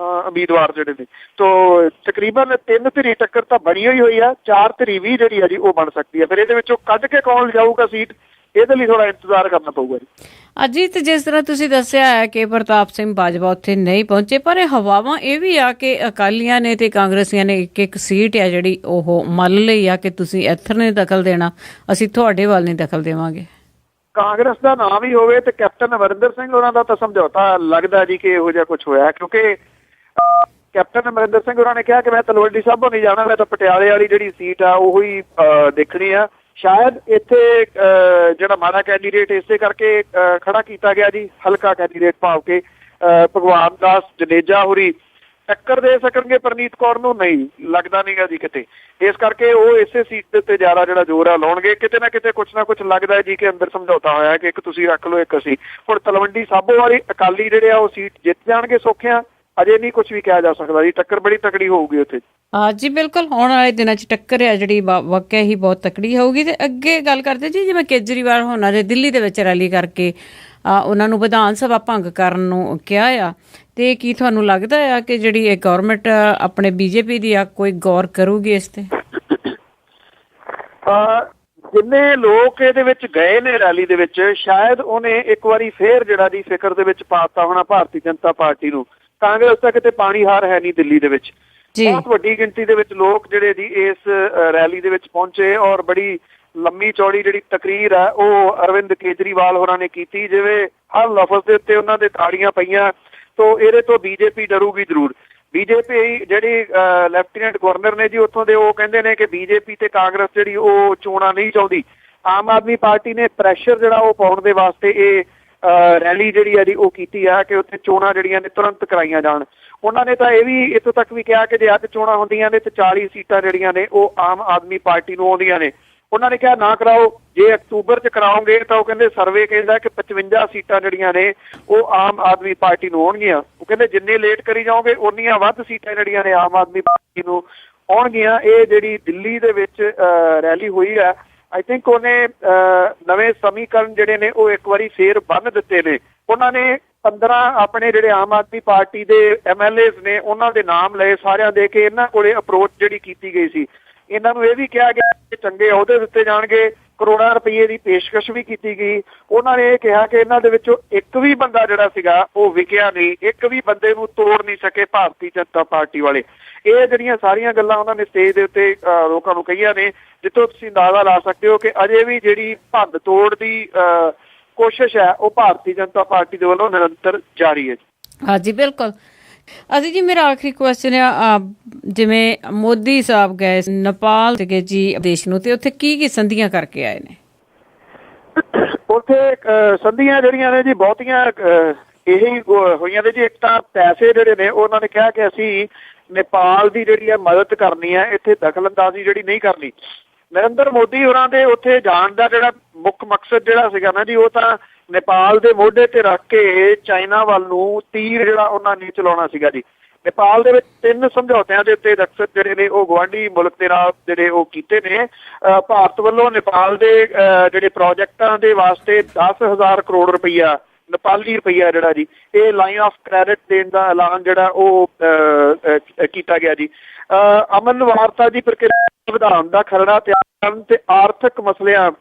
ਉਮੀਦਵਾਰ ਜਿਹੜੇ ਨੇ। ਤਾਂ ਤਕਰੀਬਨ 3 ਧਿਰੀ ਟੱਕਰ ਤਾਂ ਬਣੀ ਹੋਈ ਆ, 4 ਧਿਰੀ ਵੀ ਜਿਹੜੀ ਆ ਜੀ ਉਹ ਬਣ ਸਕਦੀ ਹੈ। ਫਿਰ ਇਹਦੇ ਵਿੱਚੋਂ ਕੱਢ ਕੇ ਕੌਣ ਲਿਜਾਊਗਾ ਸੀਟ, ਇਹਦੇ ਲਈ ਥੋੜਾ ਇੰਤਜ਼ਾਰ ਕਰਨਾ ਪਊਗਾ ਜੀ। ਅਜੀਤ, ਜਿਸ ਤਰ੍ਹਾਂ ਤੁਸੀਂ ਦੱਸਿਆ ਹੈ ਕਿ ਪ੍ਰਤਾਪ ਸਿੰਘ ਬਾਜਵਾ ਉੱਥੇ ਨਹੀਂ ਪਹੁੰਚੇ, ਪਰ ਇਹ ਹਵਾਵਾਂ ਇਹ ਵੀ ਆ ਕਿ ਅਕਾਲੀਆਂ ਨੇ ਤੇ ਕਾਂਗਰਸੀਆਂ ਨੇ ਇੱਕ ਸੀਟ ਆ ਜਿਹੜੀ ਉਹ ਮੰਨ ਲਈ ਆ ਕਿ ਤੁਸੀਂ ਇੱਧਰ ਨਹੀਂ ਦਖਲ ਦੇਣਾ, ਅਸੀਂ ਤੁਹਾਡੇ ਵੱਲ ਨਹੀਂ ਦਖਲ ਦੇਵਾਂਗੇ। ਕਾਂਗਰਸ ਦਾ ਨਾਮ ਵੀ ਹੋਵੇ ਤੇ ਕੈਪਟਨ ਅਮਰਿੰਦਰ ਸਿੰਘ ਹੋਰਾਂ ਦਾ ਤਾਂ ਸਮਝੌਤਾ ਲੱਗਦਾ ਜੀ ਕਿ ਇਹੋ ਜਿਹਾ ਕੁਝ ਹੋਇਆ, ਕਿਉਂਕਿ ਕੈਪਟਨ ਅਮਰਿੰਦਰ ਸਿੰਘ ਹੋਰਾਂ ਨੇ ਕਿਹਾ ਕਿ ਮੈਂ ਤਲਵੰਡੀ ਸਾਬੋ ਨਹੀਂ ਜਾਣਾ, ਮੈਂ ਤਾਂ ਪਟਿਆਲੇ ਵਾਲੀ ਜਿਹੜੀ ਸੀਟ ਆ ਉਹੀ ਦੇਖਣੀ ਆ। ਸ਼ਾਇਦ ਇੱਥੇ ਜਿਹੜਾ ਮਾੜਾ ਕੈਂਡੀਡੇਟ ਇਸੇ ਕਰਕੇ ਖੜਾ ਕੀਤਾ ਗਿਆ ਜੀ, ਹਲਕਾ ਕੈਂਡੀਡੇਟ ਭਾਵ ਕੇ ਭਗਵਾਨ ਦਾਸ ਜਨੇਜਾ ਹੋਰੀ ਟੱਕਰ ਦੇ ਸਕਣਗੇ ਪਰਨੀਤ ਕੌਰ ਨੂੰ, ਨਹੀਂ ਲੱਗਦਾ ਨੀਗਾ ਜੀ ਕਿਤੇ। ਇਸ ਕਰਕੇ ਉਹ ਇਸੇ ਸੀਟ ਦੇ ਉੱਤੇ ਜ਼ਿਆਦਾ ਜਿਹੜਾ ਜ਼ੋਰ ਆ ਲਾਉਣਗੇ। ਕਿਤੇ ਨਾ ਕਿਤੇ ਕੁਛ ਨਾ ਕੁਛ ਲੱਗਦਾ ਹੈ ਜੀ ਕਿ ਅੰਦਰ ਸਮਝੌਤਾ ਹੋਇਆ ਕਿ ਇੱਕ ਤੁਸੀਂ ਰੱਖ ਲਓ ਇੱਕ ਅਸੀਂ। ਹੁਣ ਤਲਵੰਡੀ ਸਾਬੋ ਵਾਲੀ ਅਕਾਲੀ ਜਿਹੜੇ ਆ ਉਹ ਸੀਟ ਜਿੱਤ ਜਾਣਗੇ ਸੌਖਿਆਂ, ਅਜੇ ਨਹੀਂ ਕੁਛ ਵੀ ਕਿਹਾ ਜਾ ਸਕਦਾ ਜੀ। ਟੱਕਰ ਬੜੀ ਤਕੜੀ ਹੋਊਗੀ ਉੱਥੇ। ਜੀ ਬਿਲਕੁਲ, ਆਉਣ ਵਾਲੇ ਦਿਨਾਂ 'ਚ ਟੱਕਰ ਆ ਜਿਹੜੀ ਵਾਕਿਆ ਹੀ ਬਹੁਤ ਤਕੜੀ ਹੋਊਗੀ। ਤੇ ਅੱਗੇ ਗੱਲ ਕਰਦੇ ਜੀ, ਜਿਵੇਂ ਕੇਜਰੀਵਾਲ ਹੋਣਾ ਦੇ ਦਿੱਲੀ ਦੇ ਵਿੱਚ ਰੈਲੀ ਕਰਕੇ ਉਹਨਾਂ ਨੂੰ ਵਿਧਾਨ ਸਭਾ ਭੰਗ ਕਰਨ ਨੂੰ ਕਿਹਾ ਆ, ਤੇ ਕੀ ਤੁਹਾਨੂੰ ਲੱਗਦਾ ਆ ਕਿ ਜਿਹੜੀ ਇਹ ਗੌਰਮੈਂਟ ਆਪਣੇ BJP ਦੀ ਆ ਕੋਈ ਗੌਰ ਕਰੂਗੀ ਇਸ ਤੇ? ਜਿੰਨੇ ਲੋਕ ਇਹਦੇ ਵਿੱਚ ਗਏ ਨੇ ਰੈਲੀ ਦੇ ਵਿੱਚ, ਸ਼ਾਇਦ ਉਹਨੇ ਇੱਕ ਵਾਰੀ ਫੇਰ ਜਿਹੜਾ ਜੀ ਫਿਕਰ ਦੇ ਵਿੱਚ ਪਾਤਾ ਹੋਣਾ ਭਾਰਤੀ ਜਨਤਾ ਪਾਰਟੀ ਨੂੰ। ਕਾਂਗਰਸ ਦਾ ਕਿਤੇ ਪਾਣੀ ਹਾਰ ਹੈ ਨਹੀਂ ਦਿੱਲੀ ਦੇ ਵਿੱਚ। ਬਹੁਤ ਵੱਡੀ ਗਿਣਤੀ ਦੇ ਵਿੱਚ ਲੋਕ ਜਿਹੜੇ ਜੀ ਇਸ ਰੈਲੀ ਦੇ ਵਿੱਚ ਪਹੁੰਚੇ ਔਰ ਬੜੀ ਲੰਮੀ ਚੌੜੀ ਜਿਹੜੀ ਤਕਰੀਰ ਹੈ ਉਹ ਅਰਵਿੰਦ ਕੇਜਰੀਵਾਲ ਹੋਰਾਂ ਨੇ ਕੀਤੀ। ਜਿਵੇਂ ਹਰ ਲਫ਼ਜ਼ ਦੇ ਉੱਤੇ ਉਹਨਾਂ ਦੇ ਤਾੜੀਆਂ ਪਈਆਂ। ਤੋ ਇਹਦੇ ਤੋਂ BJP ਡਰੂਗੀ ਜ਼ਰੂਰ। BJP ਜਿਹੜੀ ਲੈਫਟੀਨੈਂਟ ਗਵਰਨਰ ਨੇ ਜੀ ਉੱਥੋਂ ਦੇ, ਉਹ ਕਹਿੰਦੇ ਨੇ ਕਿ BJP ਤੇ ਕਾਂਗਰਸ ਜਿਹੜੀ ਉਹ ਚੋਣਾਂ ਨਹੀਂ ਚਾਹੁੰਦੀ। ਆਮ ਆਦਮੀ ਪਾਰਟੀ ਨੇ ਪ੍ਰੈਸ਼ਰ ਜਿਹੜਾ ਉਹ ਪਾਉਣ ਦੇ ਵਾਸਤੇ ਇਹ ਰੈਲੀ ਜਿਹੜੀ ਹੈ ਜੀ ਉਹ ਕੀਤੀ ਆ ਕਿ ਉੱਥੇ ਚੋਣਾਂ ਜਿਹੜੀਆਂ ਨੇ ਤੁਰੰਤ ਕਰਾਈਆਂ ਜਾਣ। ਉਹਨਾਂ ਨੇ ਤਾਂ ਇਹ ਵੀ ਇੱਥੋਂ ਤੱਕ ਵੀ ਕਿਹਾ ਕਿ ਜੇ ਅੱਜ ਚੋਣਾਂ ਹੁੰਦੀਆਂ ਨੇ ਤੇ 40 ਸੀਟਾਂ ਜਿਹੜੀਆਂ ਨੇ ਉਹ ਆਮ ਆਦਮੀ ਪਾਰਟੀ ਨੂੰ ਆਉਂਦੀਆਂ ਨੇ। ਉਹਨਾਂ ਨੇ ਕਿਹਾ ਨਾ ਕਰਾਓ, ਜੇ ਅਕਤੂਬਰ 'ਚ ਕਰਾਓਗੇ ਤਾਂ ਉਹ ਕਹਿੰਦੇ ਸਰਵੇ ਕਹਿੰਦਾ ਕਿ 55 ਸੀਟਾਂ ਜਿਹੜੀਆਂ ਨੇ ਉਹ ਆਮ ਆਦਮੀ ਪਾਰਟੀ ਨੂੰ ਆਉਣਗੀਆਂ। ਉਹ ਕਹਿੰਦੇ ਜਿੰਨੇ ਲੇਟ ਕਰੀ ਜਾਓਗੇ ਉਨੀਆਂ ਵੱਧ ਸੀਟਾਂ ਜਿਹੜੀਆਂ ਨੇ ਆਮ ਆਦਮੀ ਪਾਰਟੀ ਨੂੰ ਆਉਣਗੀਆਂ। ਇਹ ਜਿਹੜੀ ਦਿੱਲੀ ਦੇ ਵਿੱਚ ਰੈਲੀ ਹੋਈ ਹੈ, ਆਈ ਥਿੰਕ ਉਹਨੇ ਨਵੇਂ ਸਮੀਕਰਨ ਜਿਹੜੇ ਨੇ ਉਹ ਇੱਕ ਵਾਰੀ ਫੇਰ ਬੰਨ ਦਿੱਤੇ ਨੇ। ਉਹਨਾਂ ਨੇ 15 ਆਪਣੇ ਜਿਹੜੇ ਆਮ ਆਦਮੀ ਪਾਰਟੀ ਦੇ MLAs ਨੇ ਉਹਨਾਂ ਦੇ ਨਾਮ ਲਏ ਸਾਰਿਆਂ ਦੇ ਕਿ ਇਹਨਾਂ ਕੋਲੇ ਅਪਰੋਚ ਜਿਹੜੀ ਕੀਤੀ ਗਈ ਸੀ। ਇਹਨਾਂ ਨੂੰ ਇਹ ਵੀ ਕਿਹਾ ਗਿਆ ਕਿ ਚੰਗੇ ਅਹੁਦੇ ਦਿੱਤੇ ਜਾਣਗੇ, ਕਰੋੜਾਂ ਰੁਪਈਏ ਦੀ ਪੇਸ਼ਕਸ਼ ਵੀ ਕੀਤੀ ਗਈ। ਉਹਨਾਂ ਨੇ ਇਹ ਕਿਹਾ ਕਿ ਇਹਨਾਂ ਦੇ ਵਿੱਚੋਂ ਇੱਕ ਵੀ ਬੰਦਾ ਜਿਹੜਾ ਸੀਗਾ ਉਹ ਵਿਕਿਆ ਨਹੀਂ, ਇੱਕ ਵੀ ਬੰਦੇ ਨੂੰ ਤੋੜ ਨਹੀਂ ਸਕੇ ਭਾਰਤੀ ਜਨਤਾ ਪਾਰਟੀ ਵਾਲੇ। ਇਹ ਜਿਹੜੀਆਂ ਸਾਰੀਆਂ ਗੱਲਾਂ ਉਹਨਾਂ ਨੇ ਸਟੇਜ ਦੇ ਉੱਤੇ ਲੋਕਾਂ ਨੂੰ ਕਹੀਆਂ ਨੇ, ਜਿੱਥੋਂ ਤੁਸੀਂ ਅੰਦਾਜ਼ਾ ਲਾ ਸਕਦੇ ਹੋ ਕਿ ਅਜੇ ਵੀ ਜਿਹੜੀ ਭੰਨ ਤੋੜ ਦੀ ਕੋਸ਼ਿਸ਼ ਹੈ ਉਹ ਭਾਰਤੀ ਜਨਤਾ ਪਾਰਟੀ ਦੇ ਵੱਲੋਂ ਨਿਰੰਤਰ ਜਾਰੀ ਹੈ। ਹਾਂਜੀ ਬਿਲਕੁਲ। ਅਸੀਂ ਜੀ ਮੇਰਾ ਆਖਰੀ ਕੁਐਸਚਨ ਆ, ਜਿਵੇਂ ਮੋਦੀ ਸਾਹਿਬ ਗਏ ਨੇਪਾਲ ਸੀਗੇ ਜੀ ਦੇਸ਼ ਨੂੰ, ਤੇ ਉੱਥੇ ਕੀ ਸੰਧੀਆਂ ਕਰਕੇ ਆਏ ਨੇ? ਉੱਥੇ ਸੰਧੀਆਂ ਜਿਹੜੀਆਂ ਨੇ ਜੀ ਬਹੁਤੀਆਂ ਇਹੀ ਹੋਈਆਂ ਨੇ ਜੀ। ਇੱਕ ਤਾਂ ਪੈਸੇ ਜਿਹੜੇ ਨੇ ਉਹਨਾਂ ਨੇ ਕਿਹਾ ਕਿ ਅਸੀਂ ਨੇਪਾਲ ਦੀ ਜਿਹੜੀ ਹੈ ਮਦਦ ਕਰਨੀ ਹੈ, ਇੱਥੇ ਦਖਲ ਅੰਦਾਜ਼ੀ ਜਿਹੜੀ ਨਹੀਂ ਕਰਨੀ। ਨਰਿੰਦਰ ਮੋਦੀ ਹੋਰਾਂ ਦੇ ਉੱਥੇ ਜਾਣ ਦਾ ਜਿਹੜਾ ਮੁੱਖ ਮਕਸਦ ਜਿਹੜਾ ਸੀਗਾ ਨਾ ਜੀ, ਉਹ ਤਾਂ ਨੇਪਾਲ ਦੇ ਮੋਢੇ ਤੇ ਰੱਖ ਕੇ ਚਾਈਨਾ ਵੱਲ ਨੂੰ ਤੀਰ ਜਿਹੜਾ ਉਹਨਾਂ ਨੇ ਚਲਾਉਣਾ ਸੀਗਾ ਜੀ। ਨੇਪਾਲ ਦੇ ਵਿੱਚ 3 ਸਮਝੌਤਿਆਂ ਦੇ ਉੱਤੇ ਦਸਤਖਤ ਜਿਹੜੇ ਨੇ ਉਹ ਗੁਆਂਢੀ ਮੁਲਕ ਦੇ ਨਾਲ ਜਿਹੜੇ ਉਹ ਕੀਤੇ ਨੇ। ਭਾਰਤ ਵੱਲੋਂ ਨੇਪਾਲ ਦੇ ਜਿਹੜੇ ਪ੍ਰੋਜੈਕਟਾਂ ਦੇ ਵਾਸਤੇ 10,000 ਕਰੋੜ ਰੁਪਈਆ ਨੇਪਾਲੀ ਰੁਪਈਆ ਜਿਹੜਾ ਜੀ ਇਹ ਲਾਈਨ ਆਫ ਕ੍ਰੈਡਿਟ ਦੇਣ ਦਾ ਐਲਾਨ ਜਿਹੜਾ ਉਹ ਕੀਤਾ ਗਿਆ ਜੀ। ਅਮਨ ਵਾਰਤਾ ਦੀ ਪ੍ਰਕਿਰਿਆ ਵਧਾਉਣ ਦਾ ਖਰੜਾ ਤਿਆਰ ਕਰਨ ਤੇ ਆਰਥਿਕ ਮਸਲਿਆਂ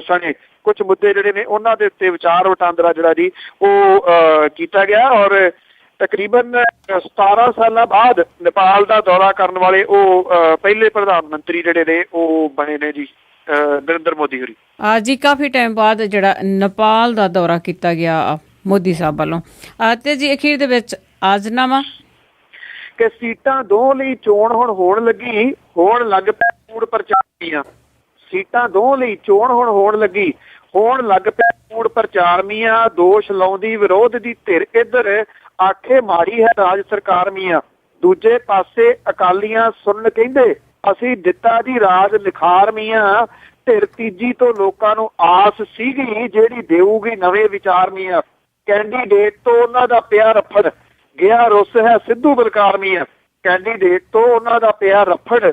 ਸਣੇ ਕੁਝ ਮੁੱਦੇ ਜਿਹੜੇ ਨੇ ਉਹਨਾਂ ਦੇ ਉੱਤੇ ਵਿਚਾਰ ਵਟਾਂਦਰਾ ਜਿਹੜਾ ਜੀ ਉਹ ਕੀਤਾ ਗਿਆ। ਔਰ ਤਕਰੀਬਨ 17 ਸਾਲਾਂ ਬਾਅਦ ਨੇਪਾਲ ਦਾ ਦੌਰਾ ਕਰਨ ਵਾਲੇ ਉਹ ਪਹਿਲੇ ਪ੍ਰਧਾਨ ਮੰਤਰੀ ਜਿਹੜੇ ਨੇ ਉਹ ਬਣੇ ਨੇ ਜੀ ਨਰਿੰਦਰ ਮੋਦੀ ਹੋਰੀ। ਜੀ ਕਾਫੀ ਟਾਈਮ ਬਾਅਦ ਜਿਹੜਾ ਨੇਪਾਲ ਦਾ ਦੌਰਾ ਕੀਤਾ ਗਿਆ ਮੋਦੀ ਸਾਹਿਬ ਵੱਲੋਂ। ਤੇ ਜੀ ਅਖੀਰ ਦੇ ਵਿੱਚ ਆਜ਼ਨਾਮਾ ਕਿ ਸੀਟਾਂ ਦੋ ਲਈ ਚੋਣ ਹੁਣ ਹੋਣ ਲੱਗ ਪਈ ਕੂੜ ਪ੍ਰਚਾਰ। ਸੀਟਾਂ ਦੋ ਲਈ ਚੋਣ ਹੋਣ ਲੱਗ ਪਈ ਕੂੜ ਪ੍ਰਚਾਰ ਮੀਆਂ। ਦੋਸ਼ ਲਾਉਂਦੀ ਵਿਰੋਧ ਦੀ ਧਿਰ ਇੱਧਰ ਆਖੇ ਮਾੜੀ ਹੈ ਰਾਜ ਸਰਕਾਰ ਮੀਆਂ। ਦੂਜੇ ਪਾਸੇ ਅਕਾਲੀਆਂ ਸੁਣਨ ਕਹਿੰਦੇ ਅਸੀਂ ਦਿੱਤਾ ਜੀ ਰਾਜ ਨਿਖਾਰ ਮੀਆਂ। ਧਿਰ ਤੀਜੀ ਤੋਂ ਲੋਕਾਂ ਨੂੰ ਆਸ ਸੀਗੀ ਜਿਹੜੀ ਦੇਊਗੀ ਨਵੇਂ ਵਿਚਾਰ ਮੀਆਂ। ਕੈਂਡੀਡੇਟ ਤੋਂ ਉਹਨਾਂ ਦਾ ਪਿਆ ਰਫੜ ਗਿਆ ਰੁੱਸ ਹੈ ਸਿੱਧੂ ਬਲਕਾਰ ਮੀਆਂ। ਕੈਂਡੀਡੇਟ ਤੋਂ ਉਹਨਾਂ ਦਾ ਪਿਆ ਰਫੜ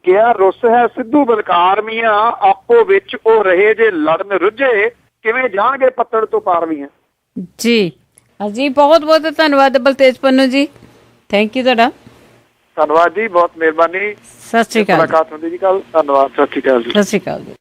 ਗਿਆ ਰੁੱਸ ਹੈ ਸਿੱਧੂ ਬਲਕਾਰ ਮੀਆਂ। ਆਪੋ ਵਿੱਚ ਉਹ ਰਹੇ ਜੇ ਲੜਨ ਰੁੱਝੇ ਕਿਵੇਂ ਜਾਣਗੇ ਪੱਤਣ ਤੋਂ ਪਾਰ ਮੀਆਂ। ਜੀ ਜੀ ਬਹੁਤ ਬਹੁਤ ਧੰਨਵਾਦ ਬਲਤੇਜ ਪੰਨੂ ਜੀ, ਥੈਂਕ ਯੂ ਤੁਹਾਡਾ। ਧੰਨਵਾਦ ਜੀ, ਬਹੁਤ ਮਿਹਰਬਾਨੀ। ਸਤਿ ਸ਼੍ਰੀ ਅਕਾਲ। ਮੁਲਾਕਾਤ ਹੁੰਦੀ ਜੀ ਕੱਲ। ਧੰਨਵਾਦ, ਸਤਿ ਸ਼੍ਰੀ ਅਕਾਲ ਜੀ। ਸਤਿ ਸ਼੍ਰੀ ਅਕਾਲ ਜੀ।